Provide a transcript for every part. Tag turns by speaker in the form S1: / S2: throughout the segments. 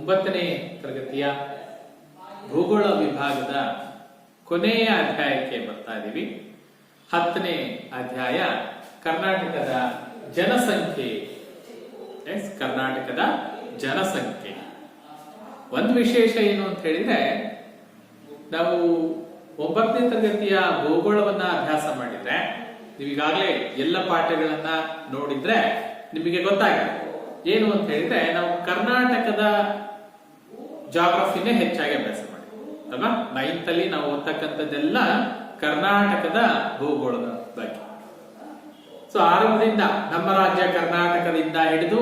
S1: 9ನೇ ತರಗತಿಯ ಭೂಗೋಳ ವಿಭಾಗದ ಕೊನೆಯ ಅಧ್ಯಾಯಕ್ಕೆ ಬರ್ತಾ ಇದ್ದೀವಿ. 10ನೇ ಅಧ್ಯಾಯ ಕರ್ನಾಟಕದ ಜನಸಂಖ್ಯೆ. ಕರ್ನಾಟಕದ ಜನಸಂಖ್ಯೆ. ಒಂದು ವಿಶೇಷ ಏನು ಅಂತ ಹೇಳಿದ್ರೆ, ನಾವು 9ನೇ ತರಗತಿಯ ಭೂಗೋಳವನ್ನ ಅಭ್ಯಾಸ ಮಾಡಿದ್ರೆ, ನೀವೀಗಾಗಲೇ ಎಲ್ಲ ಪಾಠಗಳನ್ನ ನೋಡಿದ್ರೆ ನಿಮಗೆ ಗೊತ್ತಾಗುತ್ತೆ. ಏನು ಅಂತ ಹೇಳಿದ್ರೆ, ನಾವು ಕರ್ನಾಟಕದ ಜಾಗ್ರಫಿನೇ ಹೆಚ್ಚಾಗಿ ಅಭ್ಯಾಸ ಮಾಡಿದ್ವಿ ಅಲ್ವಾ. 9th ಅಲ್ಲಿ ನಾವು ಓದ್ತಕ್ಕಂಥದ್ದೆಲ್ಲ ಕರ್ನಾಟಕದ ಭೂಗೋಳದ ಬಗ್ಗೆ. ಸೊ ಆರಂಭದಿಂದ ನಮ್ಮ ರಾಜ್ಯ ಕರ್ನಾಟಕದಿಂದ ಹಿಡಿದು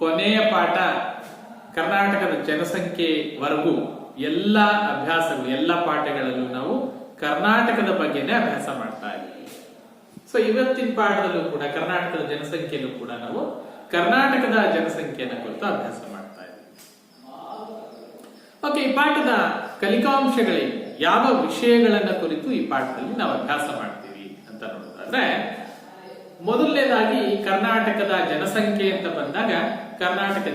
S1: ಕೊನೆಯ ಪಾಠ ಕರ್ನಾಟಕದ ಜನಸಂಖ್ಯೆವರೆಗೂ ಎಲ್ಲ ಅಭ್ಯಾಸಗಳು, ಎಲ್ಲ ಪಾಠಗಳಲ್ಲೂ ನಾವು ಕರ್ನಾಟಕದ ಬಗ್ಗೆನೇ ಅಭ್ಯಾಸ ಮಾಡ್ತಾ ಇದ್ದೀವಿ. ಸೊ ಇವತ್ತಿನ ಪಾಠದಲ್ಲೂ ಕೂಡ ಕರ್ನಾಟಕದ ಜನಸಂಖ್ಯೆಯಲ್ಲೂ ಕೂಡ ನಾವು ಕರ್ನಾಟಕದ ಜನಸಂಖ್ಯೆಯನ್ನು ಕುರಿತು ಅಭ್ಯಾಸ ಮಾಡ್ತಾ ಇದ್ದೀವಿ. ಓಕೆ, ಈ ಪಾಠದ ಕಲಿಕಾಂಶಗಳೇನು, ಯಾವ ವಿಷಯಗಳನ್ನ ಕುರಿತು ಈ ಪಾಠದಲ್ಲಿ ನಾವು ಅಭ್ಯಾಸ ಮಾಡ್ತೀವಿ ಅಂತ ನೋಡೋದಾದ್ರೆ, ಮೊದಲನೇದಾಗಿ ಕರ್ನಾಟಕದ ಜನಸಂಖ್ಯೆ ಅಂತ ಬಂದಾಗ, ಕರ್ನಾಟಕ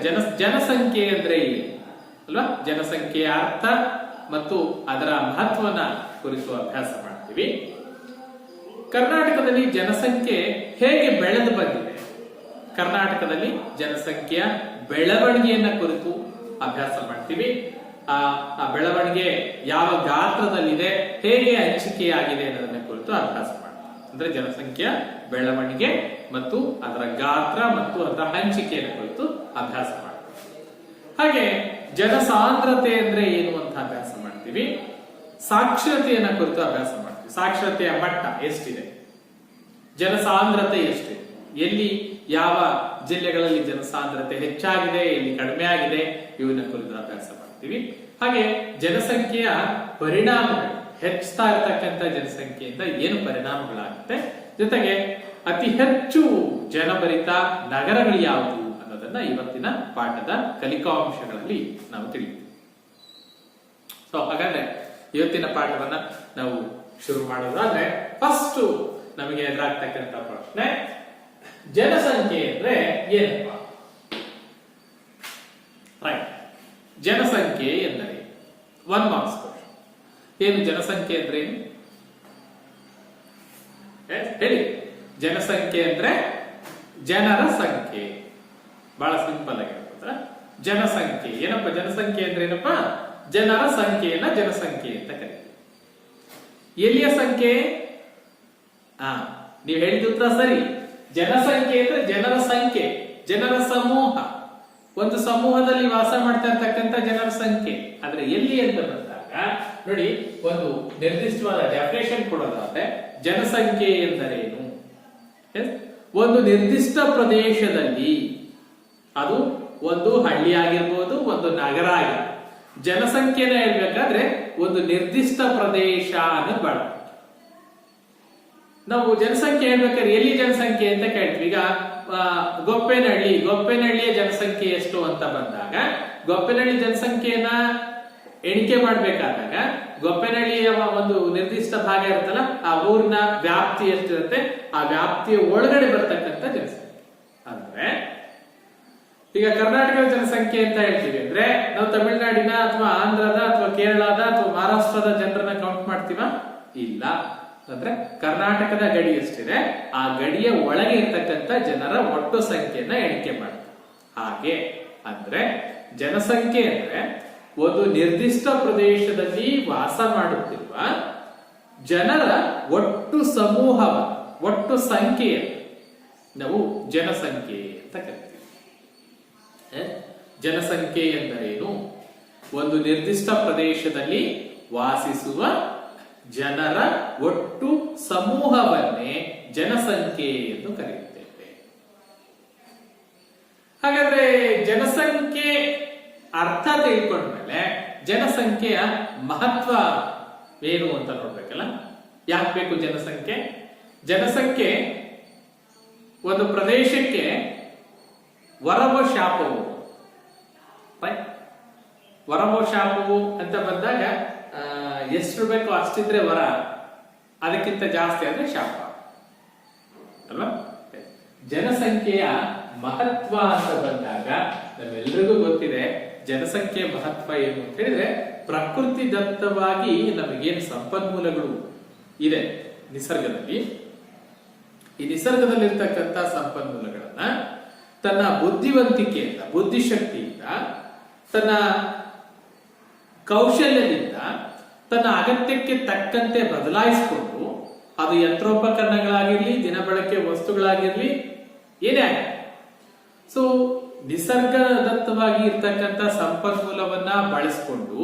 S1: ಜನಸಂಖ್ಯೆ ಅಂದ್ರೆ ಏನು ಅಲ್ವಾ, ಜನಸಂಖ್ಯೆಯ ಅರ್ಥ ಮತ್ತು ಅದರ ಮಹತ್ವನ ಕುರಿತು ಅಭ್ಯಾಸ ಮಾಡ್ತೀವಿ. ಕರ್ನಾಟಕದಲ್ಲಿ ಜನಸಂಖ್ಯೆ ಹೇಗೆ ಬೆಳೆದು ಬಂದಿದೆ, ಕರ್ನಾಟಕದಲ್ಲಿ ಜನಸಂಖ್ಯೆಯ ಬೆಳವಣಿಗೆಯನ್ನ ಕುರಿತು ಅಭ್ಯಾಸ ಮಾಡ್ತೀವಿ. ಆ ಬೆಳವಣಿಗೆ ಯಾವ ಗಾತ್ರದಲ್ಲಿದೆ, ಹೇಗೆ ಹಂಚಿಕೆಯಾಗಿದೆ ಅನ್ನೋದನ್ನ ಕುರಿತು ಅಭ್ಯಾಸ ಮಾಡ್ತೀವಿ. ಅಂದ್ರೆ ಜನಸಂಖ್ಯೆಯ ಬೆಳವಣಿಗೆ ಮತ್ತು ಅದರ ಗಾತ್ರ ಮತ್ತು ಅದರ ಹಂಚಿಕೆಯನ್ನು ಕುರಿತು ಅಭ್ಯಾಸ ಮಾಡ್ತೀವಿ. ಹಾಗೆ ಜನಸಾಂದ್ರತೆ ಅಂದ್ರೆ ಏನು ಅಂತ ಅಭ್ಯಾಸ ಮಾಡ್ತೀವಿ. ಸಾಕ್ಷರತೆಯನ್ನ ಕುರಿತು ಅಭ್ಯಾಸ ಮಾಡ್ತೀವಿ. ಸಾಕ್ಷರತೆಯ ಮಟ್ಟ ಎಷ್ಟಿದೆ, ಜನಸಾಂದ್ರತೆ ಎಷ್ಟಿದೆ, ಎಲ್ಲಿ ಯಾವ ಜಿಲ್ಲೆಗಳಲ್ಲಿ ಜನಸಾಂದ್ರತೆ ಹೆಚ್ಚಾಗಿದೆ, ಎಲ್ಲಿ ಕಡಿಮೆ ಆಗಿದೆ, ಇವನ್ನ ಕುರಿತು ಅಭ್ಯಾಸ ಮಾಡ್ತೀವಿ. ಹಾಗೆ ಜನಸಂಖ್ಯೆಯ ಪರಿಣಾಮಗಳು, ಹೆಚ್ಚುತ್ತಾ ಇರತಕ್ಕಂಥ ಜನಸಂಖ್ಯೆಯಿಂದ ಏನು ಪರಿಣಾಮಗಳಾಗುತ್ತೆ, ಜೊತೆಗೆ ಅತಿ ಹೆಚ್ಚು ಜನಭರಿತ ನಗರಗಳು ಯಾವುದು ಅನ್ನೋದನ್ನ ಇವತ್ತಿನ ಪಾಠದ ಕಲಿಕಾಂಶಗಳಲ್ಲಿ ನಾವು ತಿಳಿತೀವಿ. ಸೊ ಹಾಗಾದ್ರೆ ಇವತ್ತಿನ ಪಾಠವನ್ನ ನಾವು ಶುರು ಮಾಡೋದಾದ್ರೆ, ಫಸ್ಟ್ ನಮಗೆ ಎದುರಾಗ್ತಕ್ಕಂಥ ಪ್ರಶ್ನೆ, ಜನಸಂಖ್ಯೆ ಅಂದ್ರೆ ಏನಪ್ಪ? ರೈಟ್, ಜನಸಂಖ್ಯೆ ಎಂದರೆ 1 ಮಾರ್ಕ್ಸ್ ಕ್ವಶನ್. ಏನು ಜನಸಂಖ್ಯೆ ಅಂದ್ರೆ ಏನು ಹೇಳಿ? ಜನಸಂಖ್ಯೆ ಅಂದ್ರೆ ಜನರ ಸಂಖ್ಯೆ. ಬಹಳ ಸಿಂಪಲ್ ಆಗಿರುತ್ತೆ. ಜನಸಂಖ್ಯೆ ಏನಪ್ಪ? ಜನಸಂಖ್ಯೆ ಅಂದ್ರೆ ಏನಪ್ಪ? ಜನರ ಸಂಖ್ಯೆಯನ್ನ ಜನಸಂಖ್ಯೆ ಅಂತ ಕರೀತೀವಿ. ಎಲ್ಲಿಯ ಸಂಖ್ಯೆ? ನೀವು ಹೇಳಿದ ಉತ್ತರ ಸರಿ. ಜನಸಂಖ್ಯೆ ಅಂದ್ರೆ ಜನರ ಸಂಖ್ಯೆ, ಜನರ ಸಮೂಹ, ಒಂದು ಸಮೂಹದಲ್ಲಿ ವಾಸ ಮಾಡ್ತಾ ಇರ್ತಕ್ಕಂಥ ಜನರ ಸಂಖ್ಯೆ. ಆದ್ರೆ ಎಲ್ಲಿ ಅಂತ ಬಂದಾಗ ನೋಡಿ, ಒಂದು ನಿರ್ದಿಷ್ಟವಾದ ಡೆಫಿನೇಷನ್ ಕೊಡೋದಾದ್ರೆ, ಜನಸಂಖ್ಯೆ ಎಂದರೇನು? ಒಂದು ನಿರ್ದಿಷ್ಟ ಪ್ರದೇಶದಲ್ಲಿ, ಅದು ಒಂದು ಹಳ್ಳಿ ಆಗಿರ್ಬೋದು, ಒಂದು ನಗರ ಆಗಿರ್ಬೋದು, ಜನಸಂಖ್ಯೆನ ಹೇಳ್ಬೇಕಾದ್ರೆ ಒಂದು ನಿರ್ದಿಷ್ಟ ಪ್ರದೇಶ ಅನ್ನೋದು ಬೇಡ. ನಾವು ಜನಸಂಖ್ಯೆ ಹೇಳ್ಬೇಕಾದ್ರೆ ಎಲ್ಲಿ ಜನಸಂಖ್ಯೆ ಅಂತ ಕೇಳ್ತೀವಿ. ಈಗ ಗೊಪ್ಪೇನಹಳ್ಳಿಯ ಜನಸಂಖ್ಯೆ ಎಷ್ಟು ಅಂತ ಬಂದಾಗ, ಗೊಪ್ಪೇನಹಳ್ಳಿ ಜನಸಂಖ್ಯೆಯನ್ನ ಎಣಿಕೆ ಮಾಡ್ಬೇಕಾದಾಗ ಗೊಪ್ಪೇನಹಳ್ಳಿಯ ಒಂದು ನಿರ್ದಿಷ್ಟ ಭಾಗ ಇರುತ್ತಲ್ಲ, ಆ ಊರಿನ ವ್ಯಾಪ್ತಿ ಎಷ್ಟಿರುತ್ತೆ, ಆ ವ್ಯಾಪ್ತಿಯ ಒಳಗಡೆ ಬರ್ತಕ್ಕಂಥ ಜನಸಂಖ್ಯೆ. ಅಂದ್ರೆ ಈಗ ಕರ್ನಾಟಕದ ಜನಸಂಖ್ಯೆ ಅಂತ ಹೇಳ್ತೀವಿ ಅಂದ್ರೆ, ನಾವು ತಮಿಳುನಾಡಿನ ಅಥವಾ ಆಂಧ್ರದ ಅಥವಾ ಕೇರಳದ ಅಥವಾ ಮಹಾರಾಷ್ಟ್ರದ ಜನರನ್ನ ಕೌಂಟ್ ಮಾಡ್ತೀವ? ಇಲ್ಲ. ಅಂದ್ರೆ ಕರ್ನಾಟಕದ ಗಡಿ ಎಷ್ಟಿದೆ, ಆ ಗಡಿಯ ಒಳಗೆ ಇರ್ತಕ್ಕಂಥ ಜನರ ಒಟ್ಟು ಸಂಖ್ಯೆಯನ್ನ ಎಣಿಕೆ ಮಾಡ್ತೀವಿ. ಹಾಗೆ ಅಂದ್ರೆ ಜನಸಂಖ್ಯೆ ಅಂದ್ರೆ ಒಂದು ನಿರ್ದಿಷ್ಟ ಪ್ರದೇಶದಲ್ಲಿ ವಾಸ ಮಾಡುತ್ತಿರುವ ಜನರ ಒಟ್ಟು ಸಮೂಹವ, ಒಟ್ಟು ಸಂಖ್ಯೆಯ ನಾವು ಜನಸಂಖ್ಯೆ ಅಂತ ಕರಿತೀವಿ. ಜನಸಂಖ್ಯೆ ಎಂದರೇನು? ಒಂದು ನಿರ್ದಿಷ್ಟ ಪ್ರದೇಶದಲ್ಲಿ ವಾಸಿಸುವ ಜನರ ಒಟ್ಟು ಸಮೂಹವನ್ನೇ ಜನಸಂಖ್ಯೆ ಎಂದು ಕರೆಯುತ್ತೇವೆ. ಹಾಗಾದ್ರೆ ಜನಸಂಖ್ಯೆ ಅರ್ಥ ತಿಳ್ಕೊಂಡ್ಮೇಲೆ ಜನಸಂಖ್ಯೆಯ ಮಹತ್ವ ಏನು ಅಂತ ನೋಡ್ಬೇಕಲ್ಲ. ಯಾಕೆ ಬೇಕು ಜನಸಂಖ್ಯೆ? ಜನಸಂಖ್ಯೆ ಒಂದು ಪ್ರದೇಶಕ್ಕೆ ವರವೋ ಶಾಪವು. ವರವೋ ಶಾಪವು ಅಂತ ಬಂದಾಗ ಎಷ್ಟು ಬೇಕೋ ಅಷ್ಟಿದ್ರೆ ವರ, ಅದಕ್ಕಿಂತ ಜಾಸ್ತಿ ಆದ್ರೆ ಶಾಪ ಅಲ್ವಾ. ಜನಸಂಖ್ಯೆಯ ಮಹತ್ವ ಅಂತ ಬಂದಾಗ ನಮ್ಮೆಲ್ಲರಿಗೂ ಗೊತ್ತಿದೆ, ಜನಸಂಖ್ಯೆ ಮಹತ್ವ ಏನು ಅಂತ ಹೇಳಿದ್ರೆ, ಪ್ರಕೃತಿ ದತ್ತವಾಗಿ ನಮಗೇನು ಸಂಪನ್ಮೂಲಗಳು ಇದೆ ನಿಸರ್ಗದಲ್ಲಿ, ಈ ನಿಸರ್ಗದಲ್ಲಿರ್ತಕ್ಕಂಥ ಸಂಪನ್ಮೂಲಗಳನ್ನ ತನ್ನ ಬುದ್ಧಿವಂತಿಕೆಯಿಂದ, ಬುದ್ಧಿಶಕ್ತಿಯಿಂದ, ತನ್ನ ಕೌಶಲ್ಯದಿಂದ, ತನ್ನ ಅಗತ್ಯಕ್ಕೆ ತಕ್ಕಂತೆ ಬದಲಾಯಿಸಿಕೊಂಡು, ಅದು ಯಂತ್ರೋಪಕರಣಗಳಾಗಿರ್ಲಿ, ದಿನಬಳಕೆ ವಸ್ತುಗಳಾಗಿರ್ಲಿ, ಏನೇ ಆಗಲಿ, ಸೊ ನಿಸರ್ಗದತ್ತವಾಗಿ ಇರ್ತಕ್ಕಂಥ ಸಂಪನ್ಮೂಲವನ್ನ ಬಳಸಿಕೊಂಡು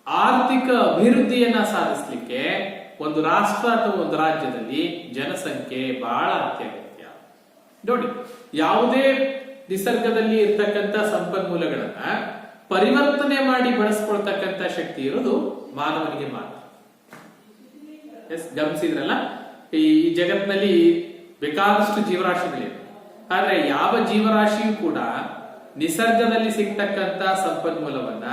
S1: ಆರ್ಥಿಕ ಅಭಿವೃದ್ಧಿಯನ್ನ ಸಾಧಿಸಲಿಕ್ಕೆ ಒಂದು ರಾಷ್ಟ್ರ ಅಥವಾ ಒಂದು ರಾಜ್ಯದಲ್ಲಿ ಜನಸಂಖ್ಯೆ ಬಹಳ ಅತ್ಯಗತ್ಯ. ನೋಡಿ, ಯಾವುದೇ ನಿಸರ್ಗದಲ್ಲಿ ಇರ್ತಕ್ಕಂಥ ಸಂಪನ್ಮೂಲಗಳನ್ನ ಪರಿವರ್ತನೆ ಮಾಡಿ ಬಳಸ್ಕೊಳ್ತಕ್ಕಂಥ ಶಕ್ತಿ ಇರೋದು ಮಾನವನಿಗೆ ಮಾತ್ರ. ಗಮನಿಸಿದ್ರಲ್ಲ, ಈ ಜಗತ್ತಿನಲ್ಲಿ ಬೇಕಾದಷ್ಟು ಜೀವರಾಶಿಗಳಿವೆ, ಆದ್ರೆ ಯಾವ ಜೀವರಾಶಿಯೂ ಕೂಡ ನಿಸರ್ಗದಲ್ಲಿ ಸಿಗ್ತಕ್ಕಂಥ ಸಂಪನ್ಮೂಲವನ್ನ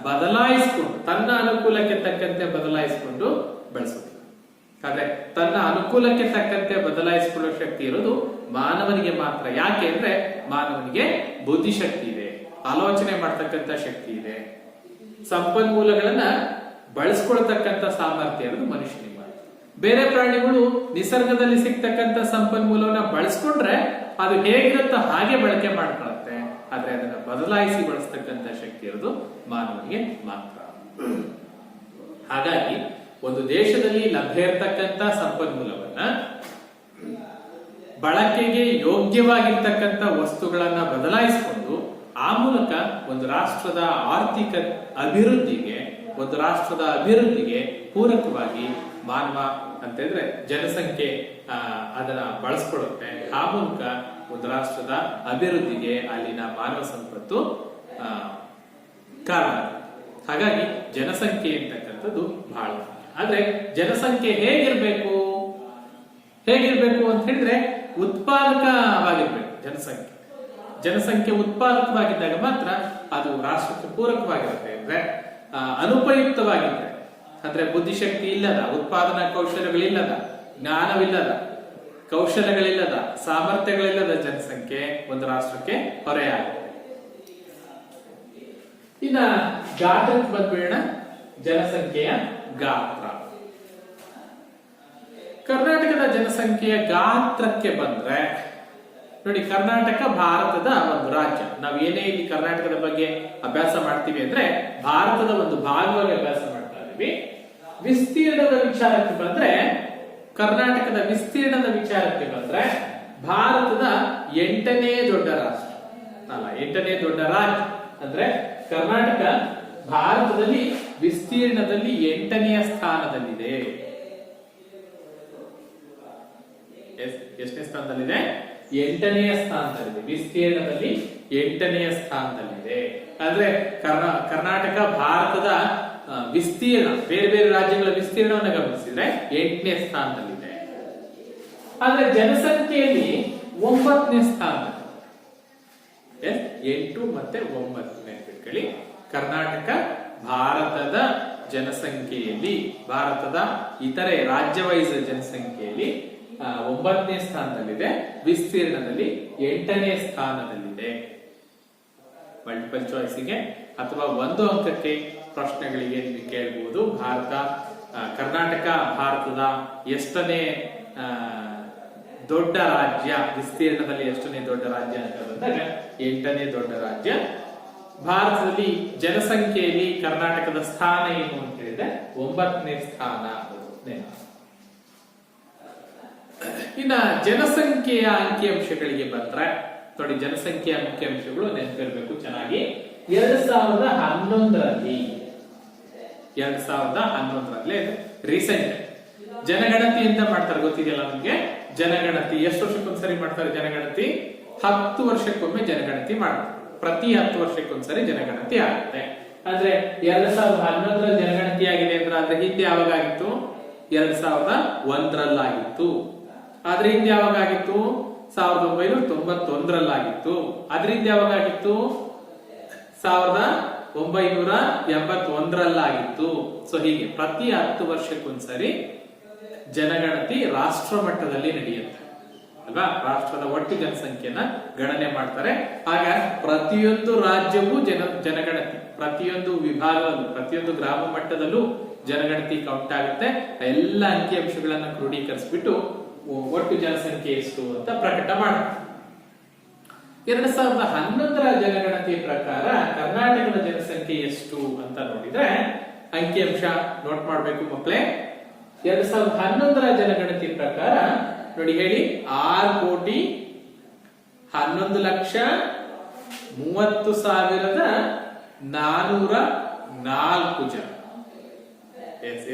S1: ಬದಲಾಯಿಸಿಕೊಂಡು, ತನ್ನ ಅನುಕೂಲಕ್ಕೆ ತಕ್ಕಂತೆ ಬದಲಾಯಿಸಿಕೊಂಡು ಬಳಸೋದಿಲ್ಲ. ಆದ್ರೆ ತನ್ನ ಅನುಕೂಲಕ್ಕೆ ತಕ್ಕಂತೆ ಬದಲಾಯಿಸಿಕೊಳ್ಳುವ ಶಕ್ತಿ ಇರೋದು ಮಾನವನಿಗೆ ಮಾತ್ರ. ಯಾಕೆ ಅಂದ್ರೆ ಮಾನವನಿಗೆ ಬುದ್ಧಿಶಕ್ತಿ ಇದೆ, ಆಲೋಚನೆ ಮಾಡ್ತಕ್ಕಂಥ ಶಕ್ತಿ ಇದೆ, ಸಂಪನ್ಮೂಲಗಳನ್ನ ಬಳಸ್ಕೊಳ್ತಕ್ಕಂಥ ಸಾಮರ್ಥ್ಯ ಇರೋದು ಮನುಷ್ಯನಿಗೆ ಮಾತ್ರ. ಬೇರೆ ಪ್ರಾಣಿಗಳು ನಿಸರ್ಗದಲ್ಲಿ ಸಿಗ್ತಕ್ಕಂಥ ಸಂಪನ್ಮೂಲವನ್ನ ಬಳಸ್ಕೊಂಡ್ರೆ ಅದು ಹೇಗಿರುತ್ತೋ ಹಾಗೆ ಬಳಕೆ ಮಾಡ್ಕೊಳತ್ತೆ, ಆದ್ರೆ ಅದನ್ನ ಬದಲಾಯಿಸಿ ಬಳಸ್ತಕ್ಕಂಥ ಶಕ್ತಿ ಇರೋದು ಮಾನವನಿಗೆ ಮಾತ್ರ. ಹಾಗಾಗಿ ಒಂದು ದೇಶದಲ್ಲಿ ಲಭ್ಯ ಇರತಕ್ಕಂಥ ಸಂಪನ್ಮೂಲವನ್ನ ಬಳಕೆಗೆ ಯೋಗ್ಯವಾಗಿರ್ತಕ್ಕಂಥ ವಸ್ತುಗಳನ್ನ ಬದಲಾಯಿಸಿಕೊಂಡು ಆ ಮೂಲಕ ಒಂದು ರಾಷ್ಟ್ರದ ಆರ್ಥಿಕ ಅಭಿವೃದ್ಧಿಗೆ, ಒಂದು ರಾಷ್ಟ್ರದ ಅಭಿವೃದ್ಧಿಗೆ ಪೂರಕವಾಗಿ ಮಾನವ ಅಂತಂದ್ರೆ ಜನಸಂಖ್ಯೆ ಅದನ್ನ ಬಳಸ್ಕೊಡುತ್ತೆ. ಆ ಮೂಲಕ ಒಂದು ರಾಷ್ಟ್ರದ ಅಭಿವೃದ್ಧಿಗೆ ಅಲ್ಲಿನ ಮಾನವ ಸಂಪತ್ತು ಕಾರಣ. ಹಾಗಾಗಿ ಜನಸಂಖ್ಯೆ ಅಂತಕ್ಕಂಥದ್ದು ಬಹಳ. ಆದ್ರೆ ಜನಸಂಖ್ಯೆ ಹೇಗಿರ್ಬೇಕು ಅಂತ ಹೇಳಿದ್ರೆ ಉತ್ಪಾದಕವಾಗಿರ್ಬೇಕು. ಜನಸಂಖ್ಯೆ ಉತ್ಪಾದಕವಾಗಿದ್ದಾಗ ಮಾತ್ರ ಅದು ರಾಷ್ಟ್ರಕ್ಕೆ ಪೂರಕವಾಗಿರುತ್ತೆ. ಅಂದ್ರೆ ಅನುಪಯುಕ್ತವಾಗಿದ್ರೆ, ಅಂದ್ರೆ ಬುದ್ಧಿಶಕ್ತಿ ಇಲ್ಲದ, ಉತ್ಪಾದನಾ ಕೌಶಲ್ಯಗಳಿಲ್ಲದ, ಜ್ಞಾನವಿಲ್ಲದ, ಕೌಶಲ್ಯಗಳಿಲ್ಲದ, ಸಾಮರ್ಥ್ಯಗಳಿಲ್ಲದ ಜನಸಂಖ್ಯೆ ಒಂದು ರಾಷ್ಟ್ರಕ್ಕೆ ಹೊರೆಯಾಗುತ್ತೆ. ಇನ್ನ ಗಾತ್ರಕ್ಕೆ ಬಂದ್ಬಿಡೋಣ. ಜನಸಂಖ್ಯೆಯ ಗಾತ್ರ. ಕರ್ನಾಟಕದ ಜನಸಂಖ್ಯೆಯ ಗಾತ್ರಕ್ಕೆ ಬಂದ್ರೆ ನೋಡಿ, ಕರ್ನಾಟಕ ಭಾರತದ ಒಂದು ರಾಜ್ಯ. ನಾವು ಏನೇ ಇಲ್ಲಿ ಕರ್ನಾಟಕದ ಬಗ್ಗೆ ಅಭ್ಯಾಸ ಮಾಡ್ತೀವಿ ಅಂದ್ರೆ ಭಾರತದ ಒಂದು ಭಾಗವಾಗಿ ಅಭ್ಯಾಸ ಮಾಡ್ತಾ ಇದೀವಿ. ವಿಸ್ತೀರ್ಣದ ವಿಚಾರಕ್ಕೆ ಬಂದ್ರೆ, ಕರ್ನಾಟಕದ ವಿಸ್ತೀರ್ಣದ ವಿಚಾರಕ್ಕೆ ಬಂದ್ರೆ ಭಾರತದ 8ನೇ ದೊಡ್ಡ ರಾಷ್ಟ್ರ ಅಲ್ಲ, 8ನೇ ದೊಡ್ಡ ರಾಜ್ಯ. ಅಂದ್ರೆ ಕರ್ನಾಟಕ ಭಾರತದಲ್ಲಿ ವಿಸ್ತೀರ್ಣದಲ್ಲಿ 8ನೆಯ ಸ್ಥಾನದಲ್ಲಿದೆ. ಎಷ್ಟನೇ ಸ್ಥಾನದಲ್ಲಿದೆ? 8ನೆಯ ಸ್ಥಾನದಲ್ಲಿದೆ. ವಿಸ್ತೀರ್ಣದಲ್ಲಿ 8ನೆಯ ಸ್ಥಾನದಲ್ಲಿದೆ. ಅಂದ್ರೆ ಕರ್ನಾಟಕ ಭಾರತದ ವಿಸ್ತೀರ್ಣ, ಬೇರೆ ಬೇರೆ ರಾಜ್ಯಗಳ ವಿಸ್ತೀರ್ಣವನ್ನು ಗಮನಿಸಿದ್ರೆ 8ನೇ ಸ್ಥಾನದಲ್ಲಿದೆ. ಆದ್ರೆ ಜನಸಂಖ್ಯೆಯಲ್ಲಿ 9ನೇ ಸ್ಥಾನದಲ್ಲಿ. 8 ಮತ್ತೆ 9 ನೆನಪಿಟ್ಕೊಳ್ಳಿ. ಕರ್ನಾಟಕ ಭಾರತದ ಜನಸಂಖ್ಯೆಯಲ್ಲಿ, ಭಾರತದ ಇತರೆ ರಾಜ್ಯ ವೈಸ್ ಜನಸಂಖ್ಯೆಯಲ್ಲಿ 9ನೇ ಸ್ಥಾನದಲ್ಲಿದೆ. ವಿಸ್ತೀರ್ಣದಲ್ಲಿ 8ನೇ ಸ್ಥಾನದಲ್ಲಿದೆ. ಮಲ್ಟಿಪಲ್ ಚಾಯ್ಸ್ಗೆ ಅಥವಾ ಒಂದು ಅಂಕಕ್ಕೆ ಪ್ರಶ್ನೆಗಳಿಗೆ ನೀವು ಕೇಳಬಹುದು. ಕರ್ನಾಟಕ ಭಾರತದ ಎಷ್ಟನೇ ದೊಡ್ಡ ರಾಜ್ಯ, ವಿಸ್ತೀರ್ಣದಲ್ಲಿ ಎಷ್ಟನೇ ದೊಡ್ಡ ರಾಜ್ಯ ಅಂತ ಬಂದಾಗ 8ನೇ ದೊಡ್ಡ ರಾಜ್ಯ. ಭಾರತದಲ್ಲಿ ಜನಸಂಖ್ಯೆಯಲ್ಲಿ ಕರ್ನಾಟಕದ ಸ್ಥಾನ ಏನು ಅಂತ ಹೇಳಿದ್ರೆ 9ನೇ ಸ್ಥಾನ. ಇನ್ನ ಜನಸಂಖ್ಯೆಯ ಅಂಕಿಅಂಶಗಳಿಗೆ ಬಂದ್ರೆ ನೋಡಿ, ಜನಸಂಖ್ಯೆಯ ಅಂಕಿಅಂಶಗಳು ನೆನಪಿರಬೇಕು ಚೆನ್ನಾಗಿ. 2011ರಲ್ಲಿ ರೀಸೆಂಟ್ ಜನಗಣತಿ ಅಂತ ಮಾಡ್ತಾರೆ, ಗೊತ್ತಿದೆಯಲ್ಲ ನಮ್ಗೆ. ಜನಗಣತಿ ಎಷ್ಟು ವರ್ಷಕ್ಕೊಂದ್ಸರಿ ಮಾಡ್ತಾರೆ? ಜನಗಣತಿ 10 ವರ್ಷಕ್ಕೊಮ್ಮೆ ಜನಗಣತಿ ಮಾಡ್ತಾರೆ. ಪ್ರತಿ 10 ವರ್ಷಕ್ಕೊಂದ್ಸರಿ ಜನಗಣತಿ ಆಗುತ್ತೆ. ಅಂದ್ರೆ 2011ರಲ್ಲಿ ಜನಗಣತಿ ಆಗಿದೆ ಅಂದ್ರೆ ಅದ್ರ ಹಿಂದೆ ಯಾವಾಗ ಆಗಿತ್ತು? 2001ರಲ್ಲಾಗಿತ್ತು. ಆದ್ರೆ ಹಿಂದೆ ಯಾವಾಗ ಆಗಿತ್ತು? 1991ರಲ್ಲಾಗಿತ್ತು. ಅದರಿಂದ ಯಾವಾಗ ಆಗಿತ್ತು? 1981ರಲ್ಲಾಗಿತ್ತು. ಸೊ ಹೀಗೆ ಪ್ರತಿ 10 ವರ್ಷಕ್ಕೊಂದ್ಸರಿ ಜನಗಣತಿ ರಾಷ್ಟ್ರ ಮಟ್ಟದಲ್ಲಿ ನಡೆಯುತ್ತೆ. ಅಲ್ವಾ, ರಾಷ್ಟ್ರದ ಒಟ್ಟು ಜನಸಂಖ್ಯೆಯನ್ನ ಗಣನೆ ಮಾಡ್ತಾರೆ. ಆಗ ಪ್ರತಿಯೊಂದು ರಾಜ್ಯವೂ ಜನಗಣತಿ, ಪ್ರತಿಯೊಂದು ವಿಭಾಗದಲ್ಲೂ, ಪ್ರತಿಯೊಂದು ಗ್ರಾಮ ಮಟ್ಟದಲ್ಲೂ ಜನಗಣತಿ ಕೌಂಟ್ ಆಗುತ್ತೆ. ಎಲ್ಲ ಅಂಕಿಅಂಶಗಳನ್ನ ಕ್ರೋಢೀಕರಿಸ್ಬಿಟ್ಟು ಒಟ್ಟು ಜನಸಂಖ್ಯೆ ಎಷ್ಟು ಅಂತ ಪ್ರಕಟ ಮಾಡ್ತಾರೆ. 2011ರ ಜನಗಣತಿ ಪ್ರಕಾರ ಕರ್ನಾಟಕದ ಜನಸಂಖ್ಯೆ ಎಷ್ಟು ಅಂತ ನೋಡಿದ್ರೆ ಅಂಕಿಅಂಶ ನೋಟ್ ಮಾಡಬೇಕು ಮಕ್ಕಳೇ. 2011ರ ಜನಗಣತಿ ಪ್ರಕಾರ ನೋಡಿ ಹೇಳಿ, 6,30,11,404 ಜನ.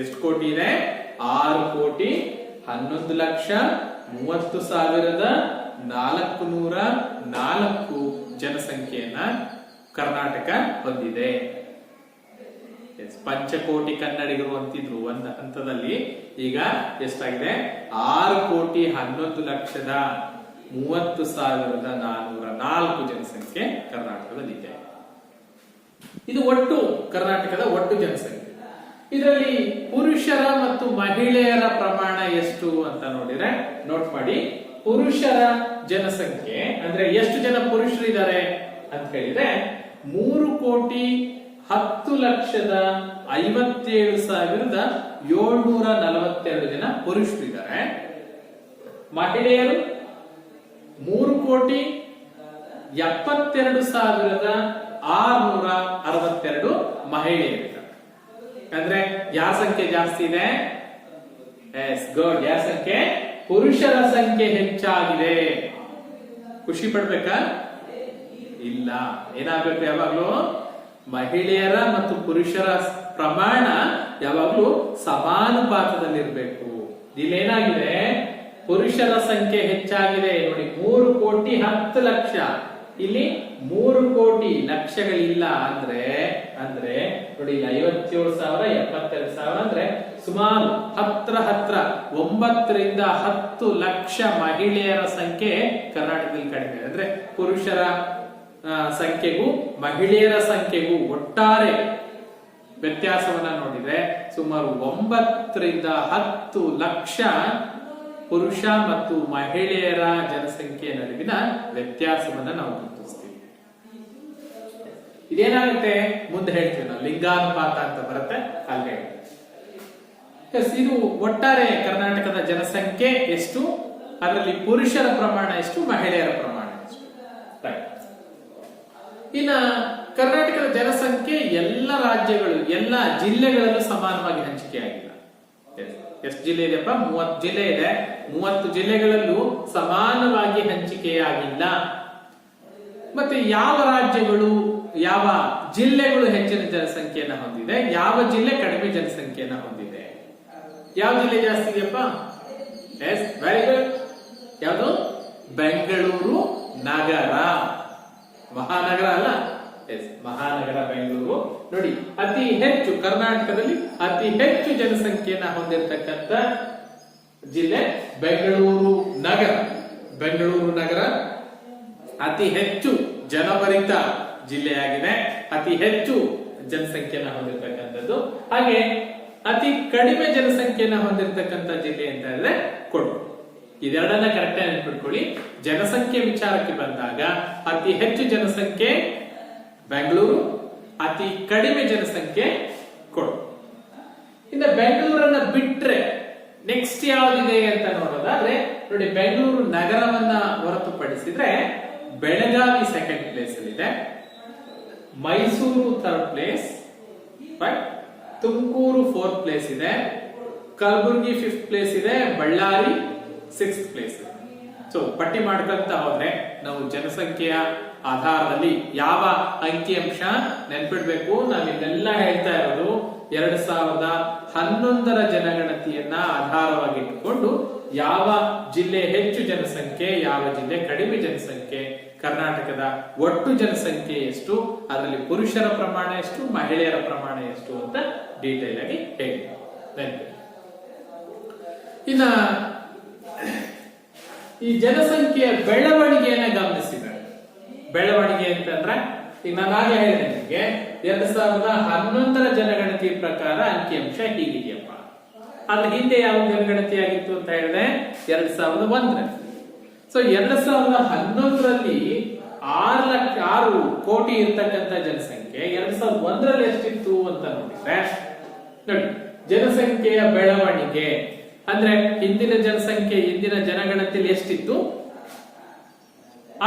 S1: ಎಷ್ಟು ಕೋಟಿ ಇದೆ? 6,11,30,404 ಜನಸಂಖ್ಯೆಯನ್ನ ಕರ್ನಾಟಕ ಹೊಂದಿದೆ. ಪಂಚಕೋಟಿ ಕನ್ನಡಿಗರು ಅಂತಿದ್ರು ಒಂದು ಹಂತದಲ್ಲಿ, ಈಗ ಎಷ್ಟಾಗಿದೆ? 6,11,30,404 ಜನಸಂಖ್ಯೆ ಕರ್ನಾಟಕದಲ್ಲಿದೆ. ಇದು ಒಟ್ಟು ಕರ್ನಾಟಕದ ಒಟ್ಟು ಜನಸಂಖ್ಯೆ. ಇದರಲ್ಲಿ ಪುರುಷರ ಮತ್ತು ಮಹಿಳೆಯರ ಪ್ರಮಾಣ ಎಷ್ಟು ಅಂತ ನೋಡಿದ್ರೆ ನೋಟ್ ಮಾಡಿ. ಪುರುಷರ ಜನಸಂಖ್ಯೆ ಅಂದ್ರೆ ಎಷ್ಟು ಜನ ಪುರುಷರಿದ್ದಾರೆ ಅಂತ ಹೇಳಿದ್ರೆ 3,10,57,742 ಜನ ಪುರುಷರಿದ್ದಾರೆ. ಮಹಿಳೆಯರು 3,72,662 ಮಹಿಳೆಯರಿದ್ದಾರೆ. ಅಂದ್ರೆ ಯಾರ ಸಂಖ್ಯೆ ಜಾಸ್ತಿ ಇದೆ? ಎಸ್ ಗುಡ್, ಯಾರ ಸಂಖ್ಯೆ? ಪುರುಷರ ಸಂಖ್ಯೆ ಹೆಚ್ಚಾಗಿದೆ. ಖುಷಿ ಪಡ್ಬೇಕಾ? ಇಲ್ಲ, ಏನಾಗಬೇಕು? ಯಾವಾಗ್ಲೂ ಮಹಿಳೆಯರ ಮತ್ತು ಪುರುಷರ ಪ್ರಮಾಣ ಯಾವಾಗ್ಲೂ ಸಮಾನುಪಾತದಲ್ಲಿರ್ಬೇಕು. ಇಲ್ಲೇನಾಗಿದೆ? ಪುರುಷರ ಸಂಖ್ಯೆ ಹೆಚ್ಚಾಗಿದೆ ನೋಡಿ, 3,10,00,000. ಇಲ್ಲಿ 3,00,00,000 ಲಕ್ಷಗಳಿಲ್ಲ. ಅಂದ್ರೆ ನೋಡಿ, 57,000, 72,000 ಅಂದ್ರೆ ಸುಮಾರು ಹತ್ರ 9 ರಿಂದ 10 ಲಕ್ಷ ಮಹಿಳೆಯರ ಸಂಖ್ಯೆ ಕರ್ನಾಟಕದಲ್ಲಿ ಕಡಿಮೆ. ಅಂದ್ರೆ ಪುರುಷರ ಸಂಖ್ಯೆಗೂ ಮಹಿಳೆಯರ ಸಂಖ್ಯೆಗೂ ಒಟ್ಟಾರೆ ವ್ಯತ್ಯಾಸವನ್ನ ನೋಡಿದ್ರೆ ಸುಮಾರು 9 ರಿಂದ 10 ಲಕ್ಷ ಪುರುಷ ಮತ್ತು ಮಹಿಳೆಯರ ಜನಸಂಖ್ಯೆಯ ನಡುವಿನ ವ್ಯತ್ಯಾಸವನ್ನ ನಾವು ಗುರುತಿಸ್ತೀವಿ. ಇದೇನಾಗುತ್ತೆ ಮುಂದೆ ಹೇಳ್ತೀವಿ ನಾವು, ಲಿಂಗಾನುಪಾತ ಅಂತ ಬರುತ್ತೆ ಅಲ್ಲಿ. ಇದು ಒಟ್ಟಾರೆ ಕರ್ನಾಟಕದ ಜನಸಂಖ್ಯೆ ಎಷ್ಟು, ಅದರಲ್ಲಿ ಪುರುಷರ ಪ್ರಮಾಣ ಎಷ್ಟು, ಮಹಿಳೆಯರ ಪ್ರಮಾಣ ಎಷ್ಟು. ಇನ್ನ ಕರ್ನಾಟಕದ ಜನಸಂಖ್ಯೆ ಎಲ್ಲ ರಾಜ್ಯಗಳು, ಎಲ್ಲ ಜಿಲ್ಲೆಗಳಲ್ಲೂ ಸಮಾನವಾಗಿ ಹಂಚಿಕೆಯಾಗಿಲ್ಲ. ಎಷ್ಟು ಜಿಲ್ಲೆ ಇದೆಯಪ್ಪ? 30 ಜಿಲ್ಲೆ ಇದೆ. 30 ಜಿಲ್ಲೆಗಳಲ್ಲೂ ಸಮಾನವಾಗಿ ಹಂಚಿಕೆಯಾಗಿಲ್ಲ. ಮತ್ತೆ ಯಾವ ರಾಜ್ಯಗಳು, ಯಾವ ಜಿಲ್ಲೆಗಳು ಹೆಚ್ಚಿನ ಜನಸಂಖ್ಯೆಯನ್ನ ಹೊಂದಿದೆ, ಯಾವ ಜಿಲ್ಲೆ ಕಡಿಮೆ ಜನಸಂಖ್ಯೆಯನ್ನ ಹೊಂದಿದೆ? ಯಾವ ಜಿಲ್ಲೆ ಜಾಸ್ತಿ ಇದೆಯಪ್ಪ? Yes, very good. ಯಾವುದು? ಬೆಂಗಳೂರು ನಗರ, ಮಹಾನಗರ ಅಲ್ಲ. ಎಸ್, ಮಹಾನಗರ ಬೆಂಗಳೂರು. ನೋಡಿ, ಅತಿ ಹೆಚ್ಚು ಕರ್ನಾಟಕದಲ್ಲಿ ಅತಿ ಹೆಚ್ಚು ಜನಸಂಖ್ಯೆಯನ್ನ ಹೊಂದಿರತಕ್ಕಂತ ಜಿಲ್ಲೆ ಬೆಂಗಳೂರು ನಗರ. ಬೆಂಗಳೂರು ನಗರ ಅತಿ ಹೆಚ್ಚು ಜನಭರಿತ ಜಿಲ್ಲೆಯಾಗಿದೆ, ಅತಿ ಹೆಚ್ಚು ಜನಸಂಖ್ಯೆಯನ್ನ ಹೊಂದಿರತಕ್ಕಂಥದ್ದು. ಹಾಗೆ ಅತಿ ಕಡಿಮೆ ಜನಸಂಖ್ಯೆಯನ್ನ ಹೊಂದಿರತಕ್ಕಂಥ ಜಿಲ್ಲೆ ಅಂತ ಹೇಳಿದ್ರೆ ಕೊಡಗು. ಇದೆರಡನ್ನ ಕರೆಕ್ಟ್ ಆಗಿ ನೆನಪಿಟ್ಕೊಳ್ಳಿ. ಜನಸಂಖ್ಯೆ ವಿಚಾರಕ್ಕೆ ಬಂದಾಗ ಅತಿ ಹೆಚ್ಚು ಜನಸಂಖ್ಯೆ ಬೆಂಗಳೂರು, ಅತಿ ಕಡಿಮೆ ಜನಸಂಖ್ಯೆ ಕೊಡಗು. ಇನ್ನು ಬೆಂಗಳೂರನ್ನ ಬಿಟ್ರೆ ನೆಕ್ಸ್ಟ್ ಯಾವ್ದಿದೆ ಅಂತ ನೋಡೋದಾದ್ರೆ ನೋಡಿ, ಬೆಂಗಳೂರು ನಗರವನ್ನ ಹೊರತುಪಡಿಸಿದ್ರೆ ಬೆಳಗಾವಿ ಸೆಕೆಂಡ್ ಪ್ಲೇಸ್ ಅಲ್ಲಿ ಇದೆ, Mysuru third place, Tumakuru fourth place ಇದೆ, ಕಲಬುರಗಿ ಫಿಫ್ತ್ ಪ್ಲೇಸ್ ಇದೆ, ಬಳ್ಳಾರಿ ಸಿಕ್ಸ್ತ್ ಪ್ಲೇಸ್ ಇದೆ. ಸೊ ಪಟ್ಟಿ ಮಾಡ್ಕೊಂತ ಹೋದ್ರೆ ನಾವು ಜನಸಂಖ್ಯೆಯ ಆಧಾರದಲ್ಲಿ ಯಾವ ಅಂಕಿಅಂಶ ನೆನ್ಪಿಡ್ಬೇಕು? ನಾವಿಲ್ಲೆಲ್ಲ ಹೇಳ್ತಾ ಇರೋದು 2011ರ ಜನಗಣತಿಯನ್ನ ಆಧಾರವಾಗಿ ಇಟ್ಟುಕೊಂಡು ಯಾವ ಜಿಲ್ಲೆ ಹೆಚ್ಚು ಜನಸಂಖ್ಯೆ, ಯಾವ ಜಿಲ್ಲೆ ಕಡಿಮೆ ಜನಸಂಖ್ಯೆ, ಕರ್ನಾಟಕದ ಒಟ್ಟು ಜನಸಂಖ್ಯೆ ಎಷ್ಟು, ಅದರಲ್ಲಿ ಪುರುಷರ ಪ್ರಮಾಣ ಎಷ್ಟು, ಮಹಿಳೆಯರ ಪ್ರಮಾಣ ಎಷ್ಟು ಅಂತ ಡೀಟೇಲ್ ಆಗಿ ಹೇಳಿ. ಇನ್ನ ಈ ಜನಸಂಖ್ಯೆಯ ಬೆಳವಣಿಗೆಯನ್ನ ಗಮನಿಸಿದ್ದಾರೆ. ಬೆಳವಣಿಗೆ ಅಂತಂದ್ರೆ ಈಗ ನಾನು ಹಾಗೆ ಹೇಳಿದೆ ನಿಮಗೆ, 2011ರ ಜನಗಣತಿ ಪ್ರಕಾರ ಅಂಕಿಅಂಶ ಹೀಗಿದೆಯಪ್ಪ. ಅದ್ರ ಹಿಂದೆ ಯಾವ ಜನಗಣತಿ ಆಗಿತ್ತು ಅಂತ ಹೇಳಿದ್ರೆ 2001ರಲ್ಲಿ. ಸೊ 2011ರಲ್ಲಿ 6 ಕೋಟಿ ಇರ್ತಕ್ಕಂಥ ಜನಸಂಖ್ಯೆ 2001ರಲ್ಲಿ ಎಷ್ಟಿತ್ತು ಅಂತ ನೋಡಿದ್ರೆ ನೋಡಿ, ಜನಸಂಖ್ಯೆಯ ಬೆಳವಣಿಗೆ ಅಂದ್ರೆ ಹಿಂದಿನ ಜನಸಂಖ್ಯೆ, ಹಿಂದಿನ ಜನಗಣತಿಯಲ್ಲಿ ಎಷ್ಟಿತ್ತು,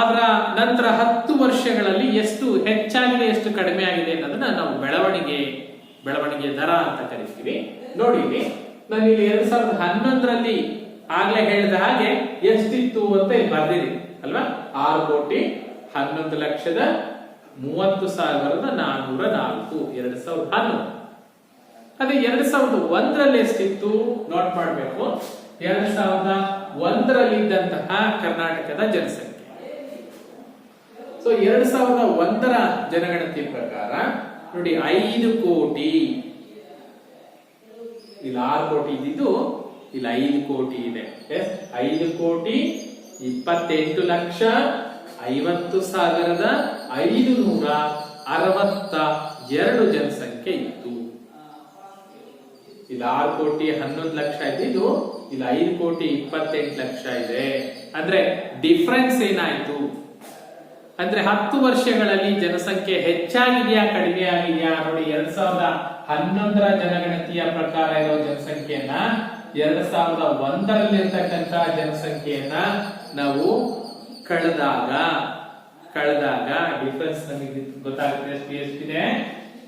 S1: ಅದರ ನಂತರ 10 ವರ್ಷಗಳಲ್ಲಿ ಎಷ್ಟು ಹೆಚ್ಚಾಗಿದೆ, ಎಷ್ಟು ಕಡಿಮೆ ಆಗಿದೆ ಅನ್ನೋದನ್ನ ನಾವು ಬೆಳವಣಿಗೆ ದರ ಅಂತ ಕರಿತೀವಿ. ನೋಡಿ, ನಾನು ಇಲ್ಲಿ 2011ರಲ್ಲಿ ಆಗ್ಲೇ ಹೇಳಿದ ಹಾಗೆ ಎಷ್ಟಿತ್ತು ಅಂತ ಇಲ್ಲಿ ಬರ್ದಿದ್ದೀನಿ ಅಲ್ವಾ, 6,11,30,404 2011. ಅದೇ 2001ರಲ್ಲಿ ಎಷ್ಟಿತ್ತು ನೋಟ್ ಮಾಡಬೇಕು. 2001ರಲ್ಲಿ ಇದ್ದಂತಹ ಕರ್ನಾಟಕದ ಜನಸಂಖ್ಯೆ. ಸೊ 2001ರ ಜನಗಣತಿ ಪ್ರಕಾರ ನೋಡಿ 5 ಕೋಟಿ, ಇಲ್ಲಿ 6 ಕೋಟಿ ಇದ್ದಿದ್ದು ಇಲ್ಲಿ 5 ಕೋಟಿ ಇದೆ. 5,28,50,562 ಜನಸಂಖ್ಯೆ ಇತ್ತು. ಇಲ್ಲಿ 6,11,00,000 ಇದ್ದಿದ್ದು ಇಲ್ಲಿ 5,28,00,000 ಇದೆ. ಅಂದ್ರೆ ಡಿಫರೆನ್ಸ್ ಏನಾಯ್ತು ಅಂದ್ರೆ 10 ವರ್ಷಗಳಲ್ಲಿ ಜನಸಂಖ್ಯೆ ಹೆಚ್ಚಾಗಿದೆಯಾ ಕಡಿಮೆ ಆಗಿದೆಯಾ ನೋಡಿ. 2011ರ ಜನಗಣತಿಯ ಪ್ರಕಾರ ಇರೋ ಜನಸಂಖ್ಯೆಯನ್ನ 2001ರಲ್ಲಿ ಇರ್ತಕ್ಕಂಥ ಜನಸಂಖ್ಯೆಯನ್ನ ನಾವು ಕಳೆದಾಗ ಡಿಫರೆನ್ಸ್ ನಮಗೆ ಗೊತ್ತಾಗುತ್ತೆ. ಎಷ್ಟಿದೆ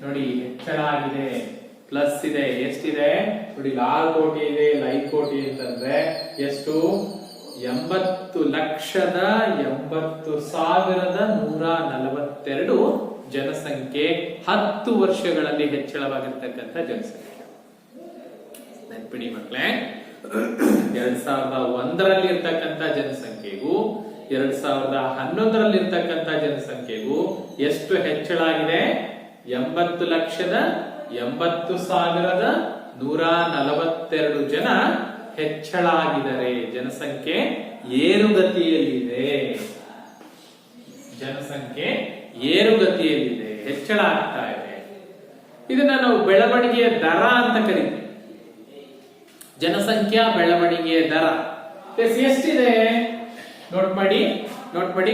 S1: ನೋಡಿ, ಹೆಚ್ಚಳ ಆಗಿದೆ, ಪ್ಲಸ್ ಇದೆ. ಎಷ್ಟಿದೆ ನೋಡಿ, 6 ಕೋಟಿ ಇದೆ, 5 ಕೋಟಿ ಅಂತಂದ್ರೆ ಎಷ್ಟು, 80,80,142 ಜನಸಂಖ್ಯೆ 10 ವರ್ಷಗಳಲ್ಲಿ ಹೆಚ್ಚಳವಾಗಿರ್ತಕ್ಕಂಥ ಜನಸಂಖ್ಯೆ. ನೆನ್ಪಿಡಿ ಮಕ್ಕಳೇ, 2001ರಲ್ಲಿ ಇರ್ತಕ್ಕಂಥ ಜನಸಂಖ್ಯೆಗೂ 2011ರಲ್ಲಿ ಇರ್ತಕ್ಕಂಥ ಜನಸಂಖ್ಯೆಗೂ ಎಷ್ಟು ಹೆಚ್ಚಳ ಆಗಿದೆ, 80,80,142 ಜನ ಹೆಚ್ಚಳ ಆಗಿದ್ದಾರೆ. ಜನಸಂಖ್ಯೆ ಏರುಗತಿಯಲ್ಲಿದೆ, ಹೆಚ್ಚಳ ಆಗ್ತಾ ಇದೆ. ಇದನ್ನ ನಾವು ಬೆಳವಣಿಗೆಯ ದರ ಅಂತ ಕರಿತೀವಿ. ಜನಸಂಖ್ಯಾ ಬೆಳವಣಿಗೆಯ ದರ ಎಷ್ಟಿದೆ ನೋಟ್ ಮಾಡಿ.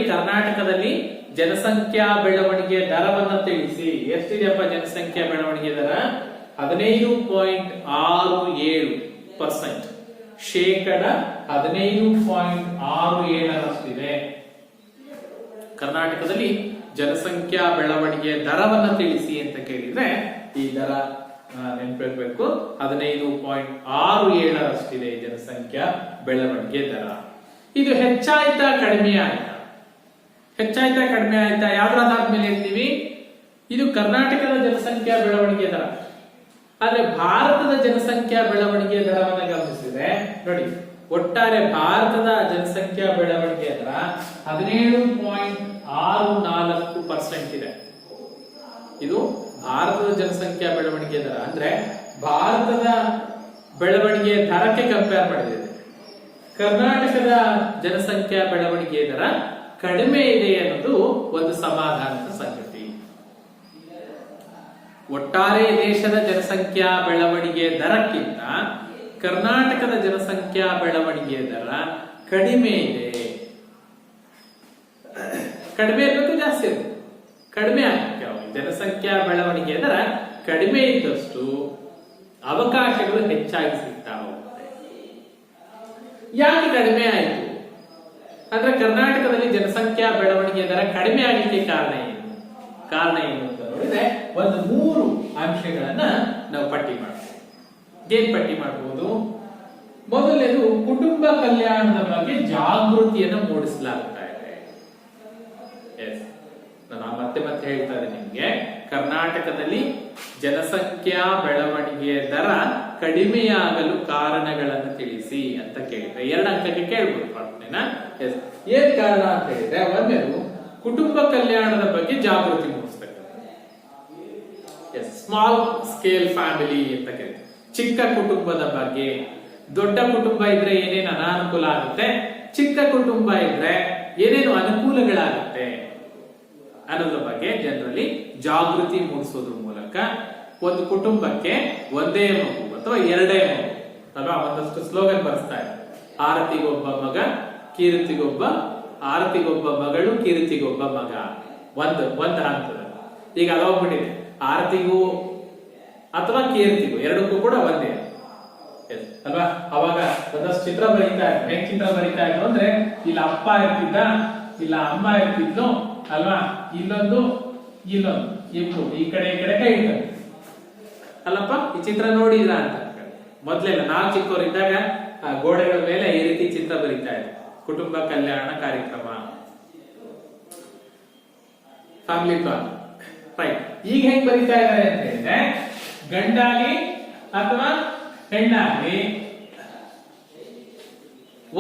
S1: ಕರ್ನಾಟಕದಲ್ಲಿ ಜನಸಂಖ್ಯಾ ಬೆಳವಣಿಗೆಯ ದರವನ್ನು ತಿಳಿಸಿ. ಎಷ್ಟಿದೆಯಪ್ಪ ಜನಸಂಖ್ಯಾ ಬೆಳವಣಿಗೆ ದರ? 15.67%, ಶೇಕಡ 15.67ರಷ್ಟಿದೆ. ಕರ್ನಾಟಕದಲ್ಲಿ ಜನಸಂಖ್ಯಾ ಬೆಳವಣಿಗೆಯ ದರವನ್ನು ತಿಳಿಸಿ ಅಂತ ಕೇಳಿದ್ರೆ ಈ ದರ ನೆನಪಿರಬೇಕು. 15.67ರಷ್ಟಿದೆ ಜನಸಂಖ್ಯಾ ಬೆಳವಣಿಗೆ ದರ. ಇದು ಹೆಚ್ಚಾಯ್ತಾ ಕಡಿಮೆ ಆಯ್ತಾ ಯಾವ್ದಾದ್ಮೇಲೆ ಹೇಳ್ತೀವಿ, ಇದು ಕರ್ನಾಟಕದ ಜನಸಂಖ್ಯಾ ಬೆಳವಣಿಗೆ ದರ. ಆದ್ರೆ ಭಾರತದ ಜನಸಂಖ್ಯಾ ಬೆಳವಣಿಗೆ ದರವನ್ನು ಗಮನಿಸಿದ್ರೆ ನೋಡಿ, ಒಟ್ಟಾರೆ ಭಾರತದ ಜನಸಂಖ್ಯಾ ಬೆಳವಣಿಗೆ ದರ 17.64% ಇದೆ. ಇದು ಭಾರತದ ಜನಸಂಖ್ಯಾ ಬೆಳವಣಿಗೆ ದರ ಅಂದ್ರೆ ಭಾರತದ ಬೆಳವಣಿಗೆ ದರಕ್ಕೆ ಕಂಪೇರ್ ಮಾಡಿದೆ. ಕರ್ನಾಟಕದ ಜನಸಂಖ್ಯಾ ಬೆಳವಣಿಗೆ ದರ ಕಡಿಮೆ ಇದೆ ಅನ್ನೋದು ಒಂದು ಸಮಾಧಾನದ ಸಂಗತಿ. ಒಟ್ಟಾರೆ ದೇಶದ ಜನಸಂಖ್ಯಾ ಬೆಳವಣಿಗೆ ದರಕ್ಕಿಂತ ಕರ್ನಾಟಕದ ಜನಸಂಖ್ಯಾ ಬೆಳವಣಿಗೆ ದರ ಕಡಿಮೆ ಇದೆ. ಕಡಿಮೆ ಇರಬೇಕು, ಜಾಸ್ತಿ ಇರಬೇಕು? ಕಡಿಮೆ ಆಗುತ್ತೆ. ಜನಸಂಖ್ಯಾ ಬೆಳವಣಿಗೆ ದರ ಕಡಿಮೆ ಇದ್ದಷ್ಟು ಅವಕಾಶಗಳು ಹೆಚ್ಚಾಗಿ ಸಿಗ್ತಾ ಹೋಗುತ್ತೆ. ಯಾಕೆ ಕಡಿಮೆ ಆಯಿತು ಅಂದ್ರೆ ಕರ್ನಾಟಕದಲ್ಲಿ ಜನಸಂಖ್ಯಾ ಬೆಳವಣಿಗೆ ದರ ಕಡಿಮೆ ಆಗಲಿಕ್ಕೆ ಕಾರಣ ಏನು ಅಂತ ನೋಡಿದ್ರೆ ಒಂದು 3 ಅಂಶಗಳನ್ನ ನಾವು ಪಟ್ಟಿ ಮಾಡಬಹುದು. ಮೊದಲನೇದು, ಕುಟುಂಬ ಕಲ್ಯಾಣದ ಬಗ್ಗೆ ಜಾಗೃತಿಯನ್ನು ಮೂಡಿಸಲಾಗ್ತಾ ಇದೆ. ನಾನು ಮತ್ತೆ ಹೇಳ್ತಾ ಇದ್ದೇನೆ ನಿಮ್ಗೆ, ಕರ್ನಾಟಕದಲ್ಲಿ ಜನಸಂಖ್ಯಾ ಬೆಳವಣಿಗೆಯ ದರ ಕಡಿಮೆಯಾಗಲು ಕಾರಣಗಳನ್ನು ತಿಳಿಸಿ ಅಂತ ಕೇಳಿದ್ರೆ 2 ಅಂಕಕ್ಕೆ ಕೇಳ್ಬೋದು ಪ್ರಶ್ನೆನ. ಏನ್ ಕಾರಣ ಅಂತ ಹೇಳಿದ್ರೆ, ಒಂದೇದು ಕುಟುಂಬ ಕಲ್ಯಾಣದ ಬಗ್ಗೆ ಜಾಗೃತಿ ಮೂಡಿಸ್ತಕ್ಕಂಥದ್ದು. ಸ್ಮಾಲ್ ಸ್ಕೇಲ್ ಫ್ಯಾಮಿಲಿ ಅಂತ ಕರೀತೀವಿ. ಚಿಕ್ಕ ಕುಟುಂಬದ ಬಗ್ಗೆ, ದೊಡ್ಡ ಕುಟುಂಬ ಇದ್ರೆ ಏನೇನು ಅನಾನುಕೂಲ ಆಗುತ್ತೆ, ಚಿಕ್ಕ ಕುಟುಂಬ ಇದ್ರೆ ಏನೇನು ಅನುಕೂಲಗಳಾಗುತ್ತೆ ಅನ್ನೋದ್ರ ಬಗ್ಗೆ ಜನರಲ್ಲಿ ಜಾಗೃತಿ ಮೂಡಿಸೋದ್ರ ಮೂಲಕ ಒಂದು ಕುಟುಂಬಕ್ಕೆ ಒಂದೇ ಮಗು ಅಥವಾ 2 ಮಗು ಅಥವಾ ಒಂದಷ್ಟು ಸ್ಲೋಗನ್ ಬರ್ಸ್ತಾ ಇದೆ. ಆರತಿಗೆ ಒಬ್ಬ ಮಗ, ಕೀರ್ತಿಗೊಬ್ಬ, ಆರತಿಗೊಬ್ಬ ಮಗಳು, ಕೀರ್ತಿಗೊಬ್ಬ ಮಗ. ಒಂದು ಹಂತದಲ್ಲಿ ಈಗ ಅದಾಗ್ಬಿಟ್ಟಿದೆ. ಆರತಿಗೂ ಅಥವಾ ಕೀರ್ತಿಗೂ ಎರಡಕ್ಕೂ ಕೂಡ ಒಂದೇ ಅಲ್ವಾ. ಅವಾಗ ಒಂದಷ್ಟು ಚಿತ್ರ ಬರೀತಾ ಇದ್ರು. ಹೆಂಗ್ ಚಿತ್ರ ಬರೀತಾ ಇದ್ರು ಅಂದ್ರೆ, ಇಲ್ಲ ಅಪ್ಪ ಇರ್ತಿದ್ದ, ಇಲ್ಲ ಅಮ್ಮ ಇರ್ತಿದ್ಲು ಅಲ್ವಾ, ಇಲ್ಲೊಂದು ಇಬ್ರು ಈ ಕಡೆ ಕೈ ಇಡ್ತಾರೆ ಅಲ್ಲಪ್ಪ. ಈ ಚಿತ್ರ ನೋಡಿದ್ರ ಅಂತ ಮೊದ್ಲೆಲ್ಲ ನಾವು ಚಿಕ್ಕವರಿದ್ದಾಗ ಗೋಡೆಗಳ ಮೇಲೆ ಈ ರೀತಿ ಚಿತ್ರ ಬರೀತಾ ಇದ್ರು. ಕುಟುಂಬ ಕಲ್ಯಾಣ ಕಾರ್ಯಕ್ರಮ, ಫ್ಯಾಮಿಲಿ ಪ್ಲಾನ್, ರೈಟ್. ಈಗ ಹೆಂಗ್ ಬರೀತಾ ಇದ್ದಾರೆ ಅಂತ ಹೇಳಿದ್ರೆ, ಗಂಡಾಗಿ ಅಥವಾ ಹೆಣ್ಣಾಗಿ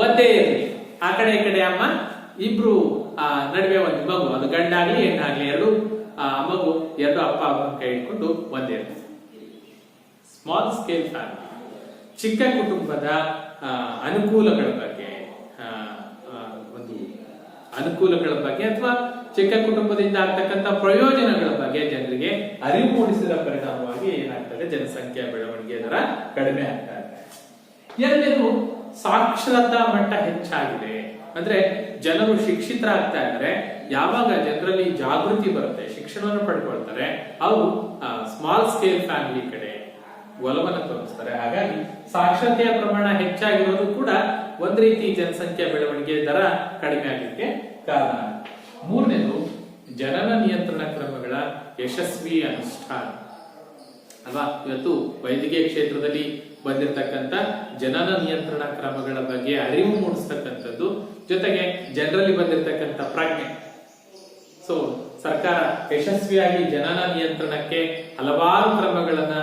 S1: ಒಂದೇ ಇರಲಿ, ಆ ಕಡೆ ಈ ಕಡೆ ಅಮ್ಮ, ಇಬ್ರು ನಡುವೆ ಒಂದು ಮಗು, ಅದು ಗಂಡಾಗ್ಲಿ ಹೆಣ್ಣಾಗ್ಲಿ ಎರಡು ಮಗು, ಎರಡು ಅಪ್ಪ ಅಮ್ಮನ ಕೈ ಇಟ್ಕೊಂಡು ಒಂದೇ ಇರಲಿ. Small scale family. ಚಿಕ್ಕ ಕುಟುಂಬದ ಅನುಕೂಲಗಳ ಬಗ್ಗೆ, ಒಂದು ಅನುಕೂಲಗಳ ಬಗ್ಗೆ ಅಥವಾ ಚಿಕ್ಕ ಕುಟುಂಬದಿಂದ ಆಗ್ತಕ್ಕಂಥ ಪ್ರಯೋಜನಗಳ ಬಗ್ಗೆ ಜನರಿಗೆ ಅರಿವು ಮೂಡಿಸಿದ ಪರಿಣಾಮವಾಗಿ ಏನಾಗ್ತದೆ, ಜನಸಂಖ್ಯೆಯ ಬೆಳವಣಿಗೆ ದರ ಕಡಿಮೆ ಆಗ್ತಾ ಇದೆ. ಎರಡನೇದು, ಸಾಕ್ಷರತಾ ಮಟ್ಟ ಹೆಚ್ಚಾಗಿದೆ. ಅಂದ್ರೆ ಜನರು ಶಿಕ್ಷಿತರಾಗ್ತಾ ಇದ್ದಾರೆ. ಯಾವಾಗ ಜನರಲ್ಲಿ ಜಾಗೃತಿ ಬರುತ್ತೆ, ಶಿಕ್ಷಣವನ್ನು ಪಡ್ಕೊಳ್ತಾರೆ, ಅವು ಸ್ಮಾಲ್ ಸ್ಕೇಲ್ ಫ್ಯಾಮಿಲಿ ಕಡೆ ಒಲವನ್ನು ತೋರಿಸ್ತಾರೆ. ಹಾಗಾಗಿ ಸಾಕ್ಷರತೆಯ ಪ್ರಮಾಣ ಹೆಚ್ಚಾಗಿರೋದು ಕೂಡ ಒಂದ್ ರೀತಿ ಜನಸಂಖ್ಯಾ ಬೆಳವಣಿಗೆ ದರ ಕಡಿಮೆ ಆಗಲಿಕ್ಕೆ ಕಾರಣ. ಮೂರನೇದು, ಜನನ ನಿಯಂತ್ರಣ ಕ್ರಮಗಳ ಯಶಸ್ವಿ ಅನುಷ್ಠಾನ ಅಲ್ವಾ. ಇವತ್ತು ವೈದ್ಯಕೀಯ ಕ್ಷೇತ್ರದಲ್ಲಿ ಬಂದಿರತಕ್ಕಂತ ಜನನ ನಿಯಂತ್ರಣ ಕ್ರಮಗಳ ಬಗ್ಗೆ ಅರಿವು ಮೂಡಿಸ್ತಕ್ಕಂಥದ್ದು, ಜೊತೆಗೆ ಜನರಲ್ಲಿ ಬಂದಿರತಕ್ಕಂಥ ಪ್ರಜ್ಞೆ. ಸೊ ಸರ್ಕಾರ ಯಶಸ್ವಿಯಾಗಿ ಜನನ ನಿಯಂತ್ರಣಕ್ಕೆ ಹಲವಾರು ಕ್ರಮಗಳನ್ನ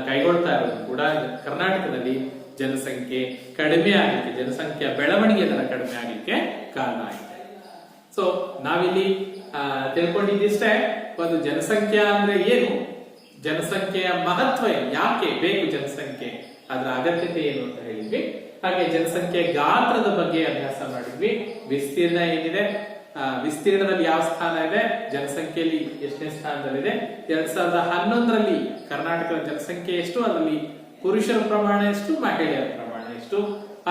S1: ಕೈಗೊಳ್ತಾ ಇರೋದು ಕೂಡ ಕರ್ನಾಟಕದಲ್ಲಿ ಜನಸಂಖ್ಯೆ ಕಡಿಮೆ ಆಗಲಿಕ್ಕೆ, ಜನಸಂಖ್ಯಾ ಬೆಳವಣಿಗೆ ದರ ಕಡಿಮೆ ಆಗಲಿಕ್ಕೆ ಕಾರಣ ಆಗಿದೆ. ಸೊ ನಾವಿಲ್ಲಿ ತಿಳ್ಕೊಂಡಿದ್ದಿಷ್ಟೇ, ಒಂದು ಜನಸಂಖ್ಯಾ ಅಂದ್ರೆ ಏನು, ಜನಸಂಖ್ಯೆಯ ಮಹತ್ವ ಏನು, ಯಾಕೆ ಬೇಕು ಜನಸಂಖ್ಯೆ, ಅದರ ಅಗತ್ಯತೆ ಏನು ಅಂತ ಹೇಳಿದ್ವಿ. ಹಾಗೆ ಜನಸಂಖ್ಯೆ ಗಾತ್ರದ ಬಗ್ಗೆ ಅಭ್ಯಾಸ ಮಾಡಿದ್ವಿ. ವಿಸ್ತೀರ್ಣ ಏನಿದೆ, ವಿಸ್ತೀರ್ಣದಲ್ಲಿ ಯಾವ ಸ್ಥಾನ ಇದೆ, ಜನಸಂಖ್ಯೆಯಲ್ಲಿ ಎಷ್ಟನೇ ಸ್ಥಾನದಲ್ಲಿದೆ, 2011ರಲ್ಲಿ ಕರ್ನಾಟಕದ ಜನಸಂಖ್ಯೆ ಎಷ್ಟು, ಅದರಲ್ಲಿ ಪುರುಷರ ಪ್ರಮಾಣ ಎಷ್ಟು, ಮಹಿಳೆಯರ ಪ್ರಮಾಣ ಎಷ್ಟು,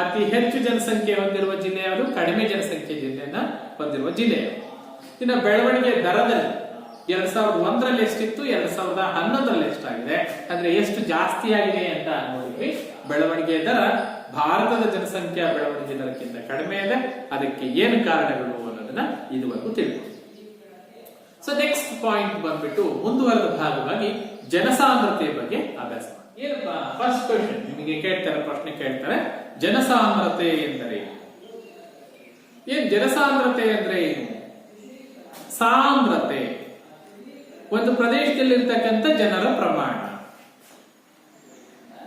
S1: ಅತಿ ಹೆಚ್ಚು ಜನಸಂಖ್ಯೆ ಹೊಂದಿರುವ ಜಿಲ್ಲೆ ಯಾವುದು, ಕಡಿಮೆ ಜನಸಂಖ್ಯೆ ಜಿಲ್ಲೆಯನ್ನ ಹೊಂದಿರುವ ಜಿಲ್ಲೆ. ಇನ್ನು ಬೆಳವಣಿಗೆ ದರದಲ್ಲಿ 2001ರಲ್ಲಿ ಎಷ್ಟಿತ್ತು, 2011ರಲ್ಲಿ ಎಷ್ಟಾಗಿದೆ, ಅಂದ್ರೆ ಎಷ್ಟು ಜಾಸ್ತಿ ಆಗಿದೆ ಅಂತ ನೋಡಿದ್ವಿ. ಬೆಳವಣಿಗೆ ದರ ಭಾರತದ ಜನಸಂಖ್ಯಾ ಬೆಳವಣಿಗೆ ದರಕ್ಕಿಂತ ಕಡಿಮೆ ಇದೆ. ಅದಕ್ಕೆ ಏನು ಕಾರಣಗಳು ಅನ್ನೋದನ್ನ ಇದುವರೆಗೂ ತಿಳ್ಕೊಂಡು. ಸೊ ನೆಕ್ಸ್ಟ್ ಪಾಯಿಂಟ್ ಬಂದ್ಬಿಟ್ಟು ಮುಂದುವರೆದ ಭಾಗವಾಗಿ ಜನಸಾಂದ್ರತೆಯ ಬಗ್ಗೆ ಅಭ್ಯಾಸ. ಏನಪ್ಪಾ ಫಸ್ಟ್ ಕ್ವೆಶ್ಚನ್ ನಿಮಗೆ ಕೇಳ್ತಾರೆ, ಪ್ರಶ್ನೆ ಕೇಳ್ತಾರೆ, ಜನಸಾಂದ್ರತೆ ಎಂದರೆ ಏನ್? ಜನಸಾಂದ್ರತೆ ಅಂದ್ರೆ ಏನು? ಸಾಂದ್ರತೆ ಒಂದು ಪ್ರದೇಶದಲ್ಲಿರ್ತಕ್ಕಂಥ ಜನರ ಪ್ರಮಾಣ.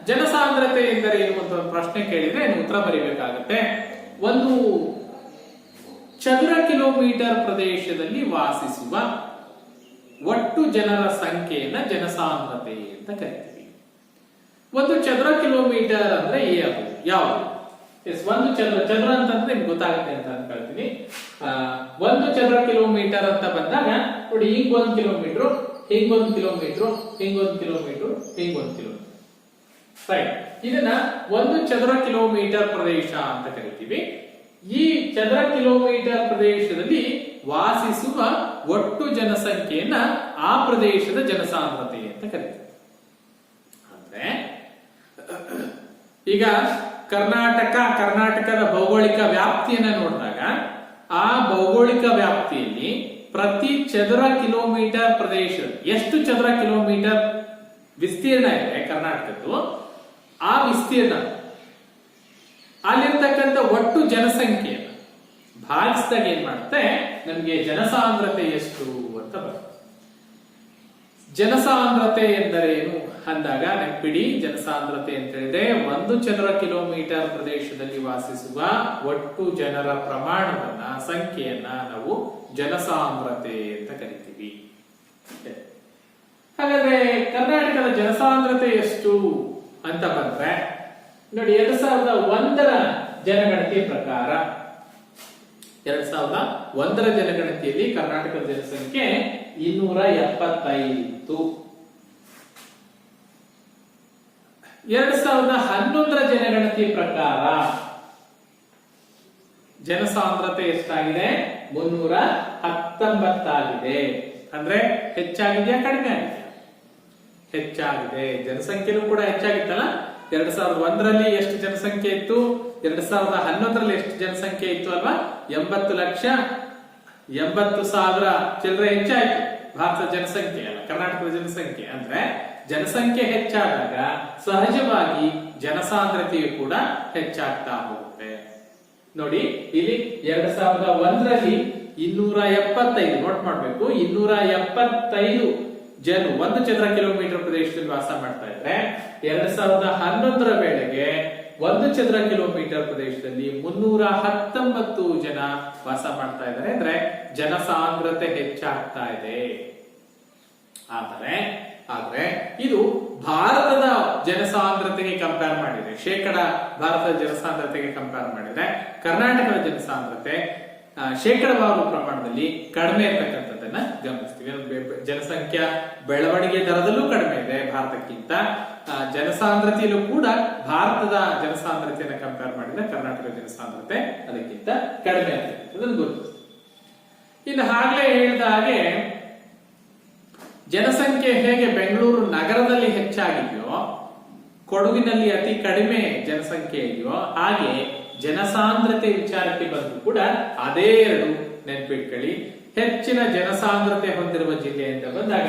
S1: ಜನಸಾಂದ್ರತೆ ಎಂದರೆ ಏನು ಅಂತ ಒಂದು ಪ್ರಶ್ನೆ ಕೇಳಿದ್ರೆ ಉತ್ತರ ಬರೀಬೇಕಾಗತ್ತೆ. ಒಂದು ಚದುರ ಕಿಲೋಮೀಟರ್ ಪ್ರದೇಶದಲ್ಲಿ ವಾಸಿಸುವ ಒಟ್ಟು ಜನರ ಸಂಖ್ಯೆಯನ್ನ ಜನಸಾಂದ್ರತೆ ಅಂತ ಕರಿತೀವಿ. ಒಂದು ಚದುರ ಕಿಲೋಮೀಟರ್ ಅಂದ್ರೆ ಯಾವುದು? ಒಂದು ಚದುರ ಅಂತಂದ್ರೆ ನಿಮ್ಗೆ ಗೊತ್ತಾಗುತ್ತೆ ಅಂತ ಅನ್ಕೊಳ್ತೀನಿ. ಒಂದು ಚದುರ ಕಿಲೋಮೀಟರ್ ಅಂತ ಬಂದಾಗ ನೋಡಿ, ಹಿಂಗೊಂದು ಕಿಲೋಮೀಟರ್, ಹಿಂಗೊಂದು ಕಿಲೋಮೀಟರ್, ಹಿಂಗೊಂದು ಕಿಲೋಮೀಟರ್, ಹಿಂಗೊಂದು ಕಿಲೋಮೀಟರ್, ರೈಟ್. ಇದನ್ನ ಒಂದು ಚದುರ ಕಿಲೋಮೀಟರ್ ಪ್ರದೇಶ ಅಂತ ಕರಿತೀವಿ. ಈ ಚದುರ ಕಿಲೋಮೀಟರ್ ಪ್ರದೇಶದಲ್ಲಿ ವಾಸಿಸುವ ಒಟ್ಟು ಜನಸಂಖ್ಯೆಯನ್ನ ಆ ಪ್ರದೇಶದ ಜನಸಾಂದ್ರತೆ ಅಂತ ಕರಿತೀವಿ. ಅಂದ್ರೆ ಈಗ ಕರ್ನಾಟಕದ ಭೌಗೋಳಿಕ ವ್ಯಾಪ್ತಿಯನ್ನ ನೋಡಿದಾಗ, ಆ ಭೌಗೋಳಿಕ ವ್ಯಾಪ್ತಿಯಲ್ಲಿ ಪ್ರತಿ ಚದುರ ಕಿಲೋಮೀಟರ್ ಪ್ರದೇಶ ಎಷ್ಟು ಚದುರ ಕಿಲೋಮೀಟರ್ ವಿಸ್ತೀರ್ಣ ಇದೆ ಕರ್ನಾಟಕದ್ದು, ಆ ವಿಸ್ತೀರ್ಣ ಅಲ್ಲಿರ್ತಕ್ಕಂಥ ಒಟ್ಟು ಜನಸಂಖ್ಯೆಯನ್ನು ಭಾಗಿಸಿದಾಗ ಏನ್ ಮಾಡುತ್ತೆ, ನಮಗೆ ಜನಸಾಂದ್ರತೆ ಎಷ್ಟು ಅಂತ ಬರುತ್ತೆ. ಜನಸಾಂದ್ರತೆ ಎಂದರೇನು ಅಂದಾಗ ನೆನಪಿಡಿ, ಜನಸಾಂದ್ರತೆ ಅಂತ ಹೇಳಿದ್ರೆ ಒಂದು ಚದುರ ಕಿಲೋಮೀಟರ್ ಪ್ರದೇಶದಲ್ಲಿ ವಾಸಿಸುವ ಒಟ್ಟು ಜನರ ಪ್ರಮಾಣವನ್ನ, ಸಂಖ್ಯೆಯನ್ನ ನಾವು ಜನಸಾಂದ್ರತೆ ಅಂತ ಕರಿತೀವಿ. ಹಾಗಾದ್ರೆ ಕರ್ನಾಟಕದ ಜನಸಾಂದ್ರತೆ ಎಷ್ಟು ಅಂತ ಬಂದ್ರೆ ನೋಡಿ, 2001ರ ಜನಗಣತಿ ಪ್ರಕಾರ 2001ರ ಜನಗಣತಿಯಲ್ಲಿ ಕರ್ನಾಟಕದ ಜನಸಂಖ್ಯೆ 275 ಇತ್ತು. 2011ರ ಜನಗಣತಿ ಪ್ರಕಾರ ಜನಸಾಂದ್ರತೆ ಎಷ್ಟಾಗಿದೆ? 319 ಆಗಿದೆ. ಅಂದ್ರೆ ಹೆಚ್ಚಾಗಿದೆಯಾ ಕಡಿಮೆ ಆಗಿದೆಯಾ? ಹೆಚ್ಚಾಗಿದೆ. ಜನಸಂಖ್ಯೆನೂ ಕೂಡ ಹೆಚ್ಚಾಗಿತ್ತಲ್ಲ. 2001ರಲ್ಲಿ ಎಷ್ಟು ಜನಸಂಖ್ಯೆ ಇತ್ತು? 2011ರಲ್ಲಿ ಎಷ್ಟು ಜನಸಂಖ್ಯೆ ಇತ್ತು ಅಲ್ವಾ? 80,80,000 ಚಿಲ್ಲರೆ ಹೆಚ್ಚಾಯ್ತು. ಭಾರತದ ಜನಸಂಖ್ಯೆ ಅಲ್ಲ, ಕರ್ನಾಟಕದ ಜನಸಂಖ್ಯೆ. ಅಂದ್ರೆ ಜನಸಂಖ್ಯೆ ಹೆಚ್ಚಾದಾಗ ಸಹಜವಾಗಿ ಜನಸಾಂದ್ರತೆಯು ಕೂಡ ಹೆಚ್ಚಾಗ್ತಾ ಹೋಗುತ್ತೆ. ನೋಡಿ ಇಲ್ಲಿ 2001ರಲ್ಲಿ 275, ನೋಟ್ ಮಾಡ್ಬೇಕು, 275 ಜನ 1 ಚದರ ಕಿಲೋಮೀಟರ್ ಪ್ರದೇಶದಲ್ಲಿ ವಾಸ ಮಾಡ್ತಾ ಇದ್ರೆ 2011ರ ವೇಳೆಗೆ 1 ಚದರ ಕಿಲೋಮೀಟರ್ ಪ್ರದೇಶದಲ್ಲಿ 319 ಜನ ವಾಸ ಮಾಡ್ತಾ ಇದ್ದಾರೆ. ಅಂದ್ರೆ ಜನಸಾಂದ್ರತೆ ಹೆಚ್ಚಾಗ್ತಾ ಇದೆ. ಆದ್ರೆ ಇದು ಭಾರತದ ಜನಸಾಂದ್ರತೆಗೆ ಕಂಪೇರ್ ಮಾಡಿದ್ರೆ, ಭಾರತದ ಜನಸಾಂದ್ರತೆಗೆ ಕಂಪೇರ್ ಮಾಡಿದ್ರೆ ಕರ್ನಾಟಕದ ಜನಸಾಂದ್ರತೆ ಶೇಕಡವಾರು ಪ್ರಮಾಣದಲ್ಲಿ ಕಡಿಮೆ ಇರ್ತಕ್ಕಂಥದ್ದನ್ನ ಗಮನಿಸ್ತೀವಿ. ಜನಸಂಖ್ಯಾ ಬೆಳವಣಿಗೆ ದರದಲ್ಲೂ ಕಡಿಮೆ ಇದೆ ಭಾರತಕ್ಕಿಂತ. ಜನಸಾಂದ್ರತೆಯಲ್ಲೂ ಕೂಡ ಭಾರತದ ಜನಸಾಂದ್ರತೆಯನ್ನು ಕಂಪೇರ್ ಮಾಡಿದ್ರೆ ಕರ್ನಾಟಕದ ಜನಸಾಂದ್ರತೆ ಅದಕ್ಕಿಂತ ಕಡಿಮೆ ಆಗ್ತದೆ. ಅದನ್ನು ಗುರುತಿಸ್ತೀವಿ. ಇನ್ನು ಆಗ್ಲೇ ಹೇಳಿದ ಹಾಗೆ ಜನಸಂಖ್ಯೆ ಹೇಗೆ ಬೆಂಗಳೂರು ನಗರದಲ್ಲಿ ಹೆಚ್ಚಾಗಿದೆಯೋ, ಕೊಡಗಿನಲ್ಲಿ ಅತಿ ಕಡಿಮೆ ಜನಸಂಖ್ಯೆ ಇದೆಯೋ, ಹಾಗೆ ಜನಸಾಂದ್ರತೆ ವಿಚಾರಕ್ಕೆ ಬಂದು ಕೂಡ ಅದೇ ಎರಡು ನೆನ್ಪಿಟ್ಕೊಳ್ಳಿ. ಹೆಚ್ಚಿನ ಜನಸಾಂದ್ರತೆ ಹೊಂದಿರುವ ಜಿಲ್ಲೆ ಅಂತ ಬಂದಾಗ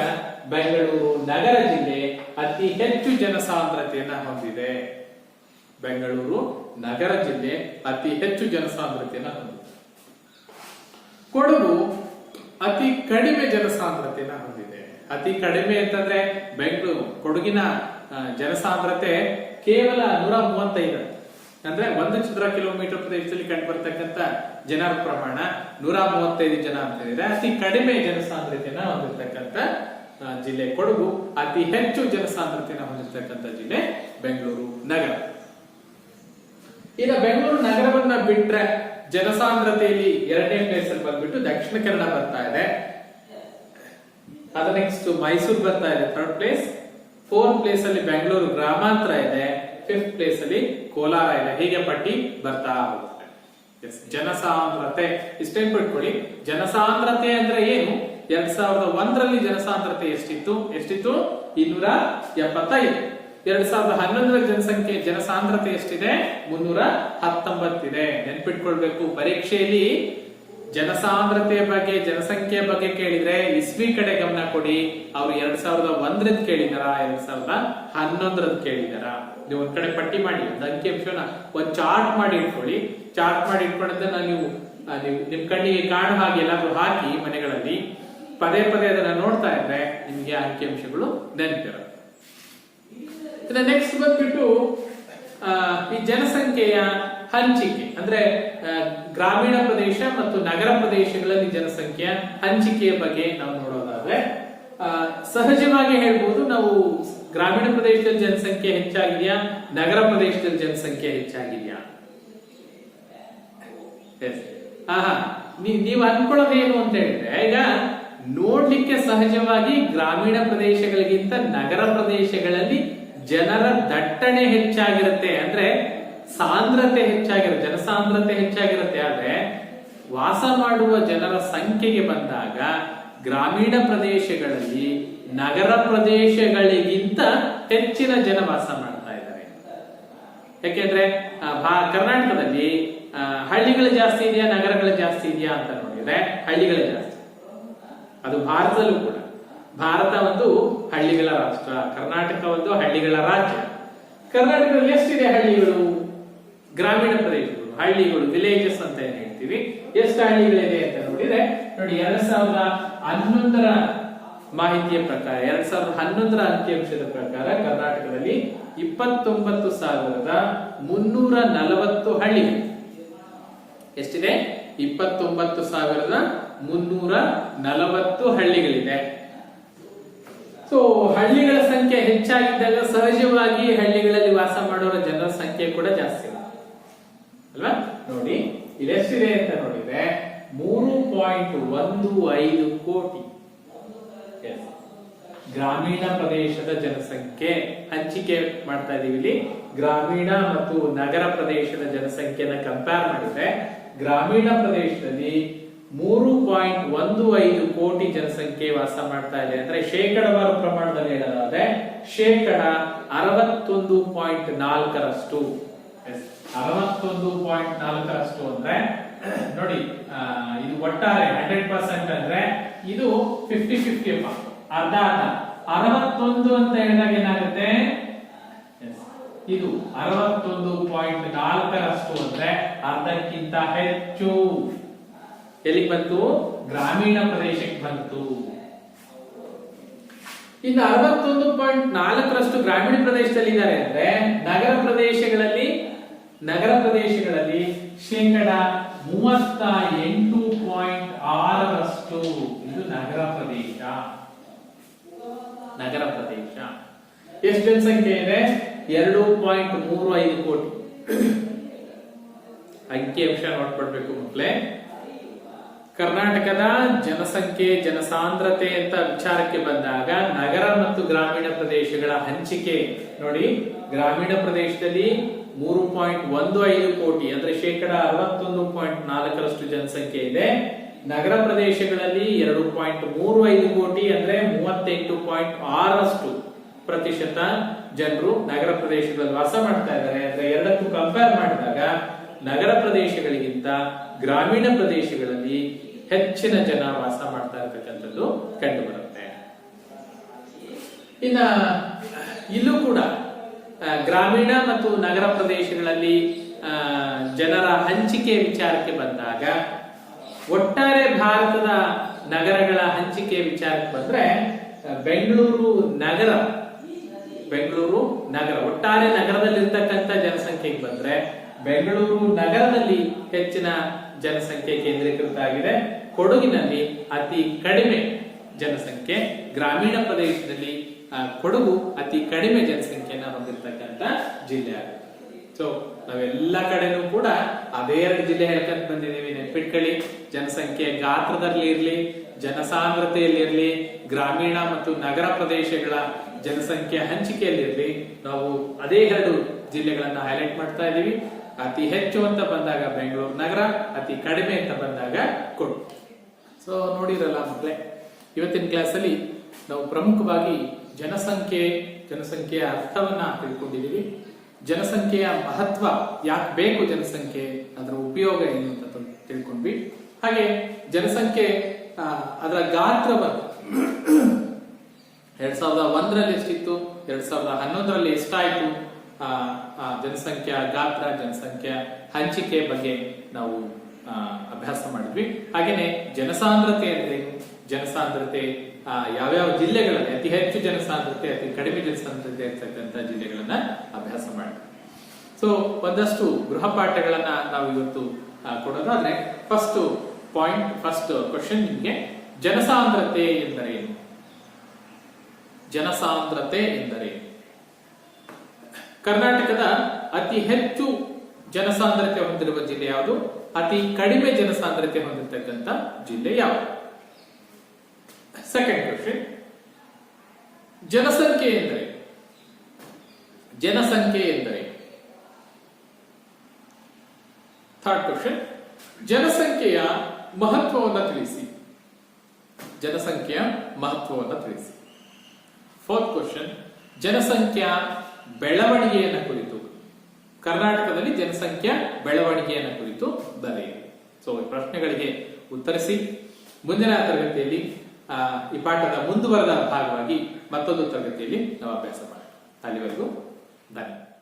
S1: ಬೆಂಗಳೂರು ನಗರ ಜಿಲ್ಲೆ ಅತಿ ಹೆಚ್ಚು ಜನಸಾಂದ್ರತೆಯನ್ನ ಹೊಂದಿದೆ. ಬೆಂಗಳೂರು ನಗರ ಜಿಲ್ಲೆ ಅತಿ ಹೆಚ್ಚು ಜನಸಾಂದ್ರತೆಯನ್ನ ಹೊಂದಿದೆ. ಕೊಡಗು ಅತಿ ಕಡಿಮೆ ಜನಸಾಂದ್ರತೆಯನ್ನ ಹೊಂದಿದೆ. ಅತಿ ಕಡಿಮೆ ಅಂತಂದ್ರೆ ಕೊಡಗಿನ ಜನಸಾಂದ್ರತೆ ಕೇವಲ 135, ಅಂದ್ರೆ 1 ಚದರ ಕಿಲೋಮೀಟರ್ ಪ್ರದೇಶದಲ್ಲಿ ಕಂಡು ಬರ್ತಕ್ಕಂಥ ಜನರ ಪ್ರಮಾಣ 135 ಜನ ಅಂತ ಹೇಳಿದ್ರೆ ಅತಿ ಕಡಿಮೆ ಜನಸಾಂದ್ರತೆಯನ್ನ ಹೊಂದಿರತಕ್ಕಂಥ ಜಿಲ್ಲೆ ಕೊಡಗು. ಅತಿ ಹೆಚ್ಚು ಜನಸಾಂದ್ರತೆಯನ್ನ ಹೊಂದಿರತಕ್ಕಂಥ ಜಿಲ್ಲೆ ಬೆಂಗಳೂರು ನಗರ. ಇನ್ನು ಬೆಂಗಳೂರು ನಗರವನ್ನ ಬಿಟ್ರೆ ಜನಸಾಂದ್ರತೆಯಲ್ಲಿ 2ನೇ ಪ್ಲೇಸ್ ಅಲ್ಲಿ ಬಂದ್ಬಿಟ್ಟು ದಕ್ಷಿಣ ಕನ್ನಡ ಬರ್ತಾ ಇದೆ. ಅದ ನೆಕ್ಸ್ಟ್ ಮೈಸೂರು ಬರ್ತಾ ಇದೆ 3rd ಪ್ಲೇಸ್. 4th ಪ್ಲೇಸ್ ಅಲ್ಲಿ ಬೆಂಗಳೂರು ಗ್ರಾಮಾಂತರ ಇದೆ. 5th ಪ್ಲೇಸ್ ಅಲ್ಲಿ ಕೋಲಾರ ಇದೆ. ಹೀಗೆ ಪಟ್ಟಿ ಬರ್ತಾ ಹೋಗುತ್ತೆ. ಜನಸಾಂದ್ರತೆ ಇಷ್ಟೇ ಬಿಟ್ಕೊಳ್ಳಿ. ಜನಸಾಂದ್ರತೆ ಅಂದ್ರೆ ಏನು? 2001ರಲ್ಲಿ ಜನಸಾಂದ್ರತೆ ಎಷ್ಟಿತ್ತು? 275. 2011ರ ಜನಸಾಂದ್ರತೆ ಎಷ್ಟಿದೆ? 319 ಇದೆ. ನೆನ್ಪಿಟ್ಕೊಳ್ಬೇಕು. ಪರೀಕ್ಷೆಯಲ್ಲಿ ಜನಸಾಂದ್ರತೆಯ ಬಗ್ಗೆ, ಜನಸಂಖ್ಯೆಯ ಬಗ್ಗೆ ಕೇಳಿದ್ರೆ ಇಸ್ವಿ ಕಡೆ ಗಮನ ಕೊಡಿ. ಅವ್ರು 2001ರದ್ದು ಕೇಳಿದಾರ, 2011ರದ್ದು ಕೇಳಿದಾರ? ನೀವು ಒಂದ್ ಕಡೆ ಪಟ್ಟಿ ಮಾಡಿ, ಒಂದು ಅಂಕಿಅಂಶನ ಒಂದ್ ಚಾರ್ಟ್ ಮಾಡಿ ಇಟ್ಕೊಳ್ಳಿ. ಚಾರ್ಟ್ ಮಾಡಿ ಇಟ್ಕೊಂಡದನ್ನ ನೀವು ನಿಮ್ ಕಣ್ಣಿಗೆ ಕಾಣು ಹಾಗೆ ಎಲ್ಲಾದ್ರೂ ಹಾಕಿ ಮನೆಗಳಲ್ಲಿ ಪದೇ ಪದೇ ಅದನ್ನ ನೋಡ್ತಾ ಇದ್ರೆ ನಿಮ್ಗೆ ಅಂಕಿಅಂಶಗಳು ನೆನಪಿರುತ್ತೆ. ನೆಕ್ಸ್ಟ್ ಬಂದ್ಬಿಟ್ಟು ಈ ಜನಸಂಖ್ಯೆಯ ಹಂಚಿಕೆ, ಅಂದ್ರೆ ಗ್ರಾಮೀಣ ಪ್ರದೇಶ ಮತ್ತು ನಗರ ಪ್ರದೇಶಗಳಲ್ಲಿ ಜನಸಂಖ್ಯೆಯ ಹಂಚಿಕೆಯ ಬಗ್ಗೆ ನಾವು ನೋಡೋದಾದ್ರೆ ಸಹಜವಾಗಿ ಹೇಳ್ಬೋದು, ನಾವು ಗ್ರಾಮೀಣ ಪ್ರದೇಶದಲ್ಲಿ ಜನಸಂಖ್ಯೆ ಹೆಚ್ಚಾಗಿದೆಯಾ, ನಗರ ಪ್ರದೇಶದಲ್ಲಿ ಜನಸಂಖ್ಯೆ ಹೆಚ್ಚಾಗಿದೆಯಾ? ನೀವು ಅನ್ಕೊಳ್ಳೋದೇನು ಅಂತ ಹೇಳಿದ್ರೆ, ಈಗ ನೋಡ್ಲಿಕ್ಕೆ ಸಹಜವಾಗಿ ಗ್ರಾಮೀಣ ಪ್ರದೇಶಗಳಿಗಿಂತ ನಗರ ಪ್ರದೇಶಗಳಲ್ಲಿ ಜನರ ದಟ್ಟಣೆ ಹೆಚ್ಚಾಗಿರುತ್ತೆ, ಅಂದ್ರೆ ಸಾಂದ್ರತೆ ಹೆಚ್ಚಾಗಿರುತ್ತೆ, ಜನಸಾಂದ್ರತೆ ಹೆಚ್ಚಾಗಿರುತ್ತೆ. ಆದ್ರೆ ವಾಸ ಮಾಡುವ ಜನರ ಸಂಖ್ಯೆಗೆ ಬಂದಾಗ ಗ್ರಾಮೀಣ ಪ್ರದೇಶಗಳಲ್ಲಿ ನಗರ ಪ್ರದೇಶಗಳಿಗಿಂತ ಹೆಚ್ಚಿನ ಜನ ವಾಸ ಮಾಡ್ತಾ ಇದ್ದಾರೆ. ಯಾಕೆಂದ್ರೆ ಕರ್ನಾಟಕದಲ್ಲಿ ಹಳ್ಳಿಗಳು ಜಾಸ್ತಿ ಇದೆಯಾ, ನಗರಗಳು ಜಾಸ್ತಿ ಇದೆಯಾ ಅಂತ ನೋಡಿದ್ರೆ ಹಳ್ಳಿಗಳೇ ಜಾಸ್ತಿ. ಅದು ಭಾರತದಲ್ಲೂ ಕೂಡ. ಭಾರತ ಒಂದು ಹಳ್ಳಿಗಳ ರಾಷ್ಟ್ರ, ಕರ್ನಾಟಕ ಒಂದು ಹಳ್ಳಿಗಳ ರಾಜ್ಯ. ಕರ್ನಾಟಕದಲ್ಲಿ ಎಷ್ಟಿದೆ ಹಳ್ಳಿಗಳು? ಗ್ರಾಮೀಣ ಪ್ರದೇಶಗಳು, ಹಳ್ಳಿಗಳು, ವಿಲೇಜಸ್ ಅಂತ ಏನ್ ಹೇಳ್ತೀವಿ, ಎಷ್ಟು ಹಳ್ಳಿಗಳಿದೆ ಅಂತ ನೋಡಿದ್ರೆ ನೋಡಿ, 2011ರ ಮಾಹಿತಿಯ ಪ್ರಕಾರ, 2011ರ ಅಂಕಿಅಂಶದ ಪ್ರಕಾರ ಕರ್ನಾಟಕದಲ್ಲಿ 29,340 ಹಳ್ಳಿಗಳು. ಎಷ್ಟಿದೆ? 29,340 ಹಳ್ಳಿಗಳಿದೆ. ಸೊ ಹಳ್ಳಿಗಳ ಸಂಖ್ಯೆ ಹೆಚ್ಚಾಗಿದ್ದಾಗ ಸಹಜವಾಗಿ ಹಳ್ಳಿಗಳಲ್ಲಿ ವಾಸ ಮಾಡುವ ಜನರ ಸಂಖ್ಯೆ ಕೂಡ ಜಾಸ್ತಿ ಅಲ್ವಾ? ನೋಡಿ ಇದೆಷ್ಟಿದೆ ಅಂತ ನೋಡಿದ್ರೆ 3.15 ಕೋಟಿ ಗ್ರಾಮೀಣ ಪ್ರದೇಶದ ಜನಸಂಖ್ಯೆ ಹಂಚಿಕೆ ಮಾಡ್ತಾ ಇದೀವಿ ಇಲ್ಲಿ. ಗ್ರಾಮೀಣ ಮತ್ತು ನಗರ ಪ್ರದೇಶದ ಜನಸಂಖ್ಯೆನ ಕಂಪೇರ್ ಮಾಡಿದ್ರೆ ಗ್ರಾಮೀಣ ಪ್ರದೇಶದಲ್ಲಿ 3.15 ಕೋಟಿ ಜನಸಂಖ್ಯೆ ವಾಸ ಮಾಡ್ತಾ ಇದೆ. ಅಂದ್ರೆ ಶೇಕಡವಾರು ಪ್ರಮಾಣದಲ್ಲಿ ಹೇಳೋದಾದ್ರೆ 61.4%. 61.4% ಅಂದ್ರೆ ನೋಡಿ, ಇದು ಒಟ್ಟಾರೆ 100% ಅಂದ್ರೆ ಇದು 50-50 ಅರ್ಧ ಅರ್ಧ. 61 ಅಂತ ಹೇಳಿದಾಗ ಏನಾಗುತ್ತೆ, ಇದು 61.4% ಅಂದ್ರೆ ಅರ್ಧಕ್ಕಿಂತ ಹೆಚ್ಚು. ಎಲ್ಲಿಗೆ ಬಂತು? ಗ್ರಾಮೀಣ ಪ್ರದೇಶಕ್ಕೆ ಬಂತು. ಇನ್ನು 61.4% ಗ್ರಾಮೀಣ ಪ್ರದೇಶದಲ್ಲಿ ಇದ್ದಾರೆ ಅಂದ್ರೆ ನಗರ ಪ್ರದೇಶಗಳಲ್ಲಿ ಶೇಕಡ 38.6%. ಇದು ನಗರ ಪ್ರದೇಶ. ಎಷ್ಟು ಜನಸಂಖ್ಯೆ ಇದೆ? 2.35 ಕೋಟಿ. ಅಂಕಿಅಂಶ ನೋಡ್ಕೊಳ್ಬೇಕು ಮಕ್ಕಳೇ. ಕರ್ನಾಟಕದ ಜನಸಂಖ್ಯೆ ಜನಸಾಂದ್ರತೆ ಅಂತ ವಿಚಾರಕ್ಕೆ ಬಂದಾಗ ನಗರ ಮತ್ತು ಗ್ರಾಮೀಣ ಪ್ರದೇಶಗಳ ಹಂಚಿಕೆ ನೋಡಿ. ಗ್ರಾಮೀಣ ಪ್ರದೇಶದಲ್ಲಿ 3.15 ಕೋಟಿ ಅಂದ್ರೆ ಶೇಕಡ 61.4% ಜನಸಂಖ್ಯೆ ಇದೆ. ನಗರ ಪ್ರದೇಶಗಳಲ್ಲಿ 2.35 ಕೋಟಿ ಅಂದ್ರೆ 38.6% ಜನರು ನಗರ ಪ್ರದೇಶಗಳಲ್ಲಿ ವಾಸ ಮಾಡ್ತಾ ಇದ್ದಾರೆ. ಅಂದ್ರೆ ಎರಡಕ್ಕೂ ಕಂಪೇರ್ ಮಾಡಿದಾಗ ನಗರ ಪ್ರದೇಶಗಳಿಗಿಂತ ಗ್ರಾಮೀಣ ಪ್ರದೇಶಗಳಲ್ಲಿ ಹೆಚ್ಚಿನ ಜನ ವಾಸ ಮಾಡ್ತಾ ಇರತಕ್ಕಂಥದ್ದು ಕಂಡು ಬರುತ್ತೆ. ಇನ್ನ ಇಲ್ಲೂ ಕೂಡ ಗ್ರಾಮೀಣ ಮತ್ತು ನಗರ ಪ್ರದೇಶಗಳಲ್ಲಿ ಜನರ ಹಂಚಿಕೆ ವಿಚಾರಕ್ಕೆ ಬಂದಾಗ ಒಟ್ಟಾರೆ ಭಾರತದ ನಗರಗಳ ಹಂಚಿಕೆ ವಿಚಾರಕ್ಕೆ ಬಂದ್ರೆ ಬೆಂಗಳೂರು ನಗರ ಒಟ್ಟಾರೆ ನಗರದಲ್ಲಿರ್ತಕ್ಕಂಥ ಜನಸಂಖ್ಯೆಗೆ ಬಂದ್ರೆ ಬೆಂಗಳೂರು ನಗರದಲ್ಲಿ ಹೆಚ್ಚಿನ ಜನಸಂಖ್ಯೆ ಕೇಂದ್ರೀಕೃತ ಆಗಿದೆ. ಕೊಡಗಿನಲ್ಲಿ ಅತಿ ಕಡಿಮೆ ಜನಸಂಖ್ಯೆ. ಗ್ರಾಮೀಣ ಪ್ರದೇಶದಲ್ಲಿ ಕೊಡಗು ಅತಿ ಕಡಿಮೆ ಜನಸಂಖ್ಯೆಯನ್ನು ಹೊಂದಿರತಕ್ಕಂತ ಜಿಲ್ಲೆ ಆಗಿದೆ. ಸೊ ನಾವೆಲ್ಲ ಕಡೆನೂ ಕೂಡ ಅದೇ 2 ಜಿಲ್ಲೆ ಹೇಳ್ಕೊಂತ ಬಂದಿದ್ದೀವಿ. ನೆನ್ಪಿಟ್ಕೊಳ್ಳಿ, ಜನಸಂಖ್ಯೆ ಗಾತ್ರದಲ್ಲಿ ಇರ್ಲಿ, ಜನಸಾಂದ್ರತೆಯಲ್ಲಿ ಇರ್ಲಿ, ಗ್ರಾಮೀಣ ಮತ್ತು ನಗರ ಪ್ರದೇಶಗಳ ಜನಸಂಖ್ಯೆ ಹಂಚಿಕೆಯಲ್ಲಿರ್ಲಿ, ನಾವು ಅದೇ 2 ಜಿಲ್ಲೆಗಳನ್ನ ಹೈಲೈಟ್ ಮಾಡ್ತಾ ಇದ್ದೀವಿ. ಅತಿ ಹೆಚ್ಚು ಅಂತ ಬಂದಾಗ ಬೆಂಗಳೂರು ನಗರ, ಅತಿ ಕಡಿಮೆ ಅಂತ ಬಂದಾಗ ಕೊಡಗು. ಸೊ ನೋಡಿರಲ್ಲ ಮಕ್ಕಳೇ, ಇವತ್ತಿನ ಕ್ಲಾಸ್ ಅಲ್ಲಿ ನಾವು ಪ್ರಮುಖವಾಗಿ ಜನಸಂಖ್ಯೆಯ ಅರ್ಥವನ್ನ ತಿಳ್ಕೊಂಡಿದ್ದೀವಿ. ಜನಸಂಖ್ಯೆಯ ಮಹತ್ವ ಯಾಕೆ ಬೇಕು, ಜನಸಂಖ್ಯೆ ಅದರ ಉಪಯೋಗ ಏನು ಅಂತ ತಿಳ್ಕೊಂಡ್ವಿ. ಹಾಗೆ ಜನಸಂಖ್ಯೆ ಅದರ ಗಾತ್ರವನ್ನು 2001ರಲ್ಲಿ ಎಷ್ಟಿತ್ತು, 2011ರಲ್ಲಿ ಎಷ್ಟಾಯ್ತು, ಜನಸಂಖ್ಯಾ ಗಾತ್ರ, ಜನಸಂಖ್ಯಾ ಹಂಚಿಕೆ ಬಗ್ಗೆ ನಾವು ಅಭ್ಯಾಸ ಮಾಡಿದ್ವಿ. ಹಾಗೇನೆ ಜನಸಾಂದ್ರತೆ ಅಂದ್ರೇನು, ಜನಸಾಂದ್ರತೆ ಯಾವ್ಯಾವ ಜಿಲ್ಲೆಗಳಲ್ಲಿ ಅತಿ ಹೆಚ್ಚು ಜನಸಾಂದ್ರತೆ, ಅತಿ ಕಡಿಮೆ ಜನಸಾಂದ್ರತೆ ಇರ್ತಕ್ಕಂಥ ಜಿಲ್ಲೆಗಳನ್ನ ಅಭ್ಯಾಸ ಮಾಡಿದ್ವಿ. ಸೊ ಒಂದಷ್ಟು ಗೃಹ ಪಾಠಗಳನ್ನ ನಾವು ಇವತ್ತು ಕೊಡೋದಾದ್ರೆ ಫಸ್ಟ್ ಕ್ವಶನ್ ನಿಮಗೆ ಜನಸಾಂದ್ರತೆ ಎಂದರೇನು? ಜನಸಾಂದ್ರತೆ ಎಂದರೇನು? ಕರ್ನಾಟಕದ ಅತಿ ಹೆಚ್ಚು ಜನಸಾಂದ್ರತೆ ಹೊಂದಿರುವ ಜಿಲ್ಲೆ ಯಾವುದು? ಅತಿ ಕಡಿಮೆ ಜನಸಾಂದ್ರತೆ ಹೊಂದಿರತಕ್ಕಂಥ ಜಿಲ್ಲೆ ಯಾವುದು? ಸೆಕೆಂಡ್ ಕ್ವಶನ್, ಜನಸಂಖ್ಯೆ ಎಂದರೆ ಥರ್ಡ್ ಕ್ವಶನ್, ಜನಸಂಖ್ಯೆಯ ಮಹತ್ವವನ್ನು ತಿಳಿಸಿ. ಫೋರ್ತ್ ಕ್ವಶನ್, ಜನಸಂಖ್ಯಾ ಬೆಳವಣಿಗೆಯನ್ನು ಕುರಿತು, ಕರ್ನಾಟಕದಲ್ಲಿ ಜನಸಂಖ್ಯಾ ಬೆಳವಣಿಗೆಯನ್ನು ಕುರಿತು ಬರೆಯಿರಿ. ಸೊ ಈ ಪ್ರಶ್ನೆಗಳಿಗೆ ಉತ್ತರಿಸಿ. ಮುಂದಿನ ತರಗತಿಯಲ್ಲಿ ಈ ಪಾಠದ ಮುಂದುವರೆದ ಭಾಗವಾಗಿ ಮತ್ತೊಂದು ತರಗತಿಯಲ್ಲಿ ನಾವು ಅಭ್ಯಾಸ ಮಾಡೋಣ. ಅಲ್ಲಿವರೆಗೂ ಧನ್ಯವಾದ.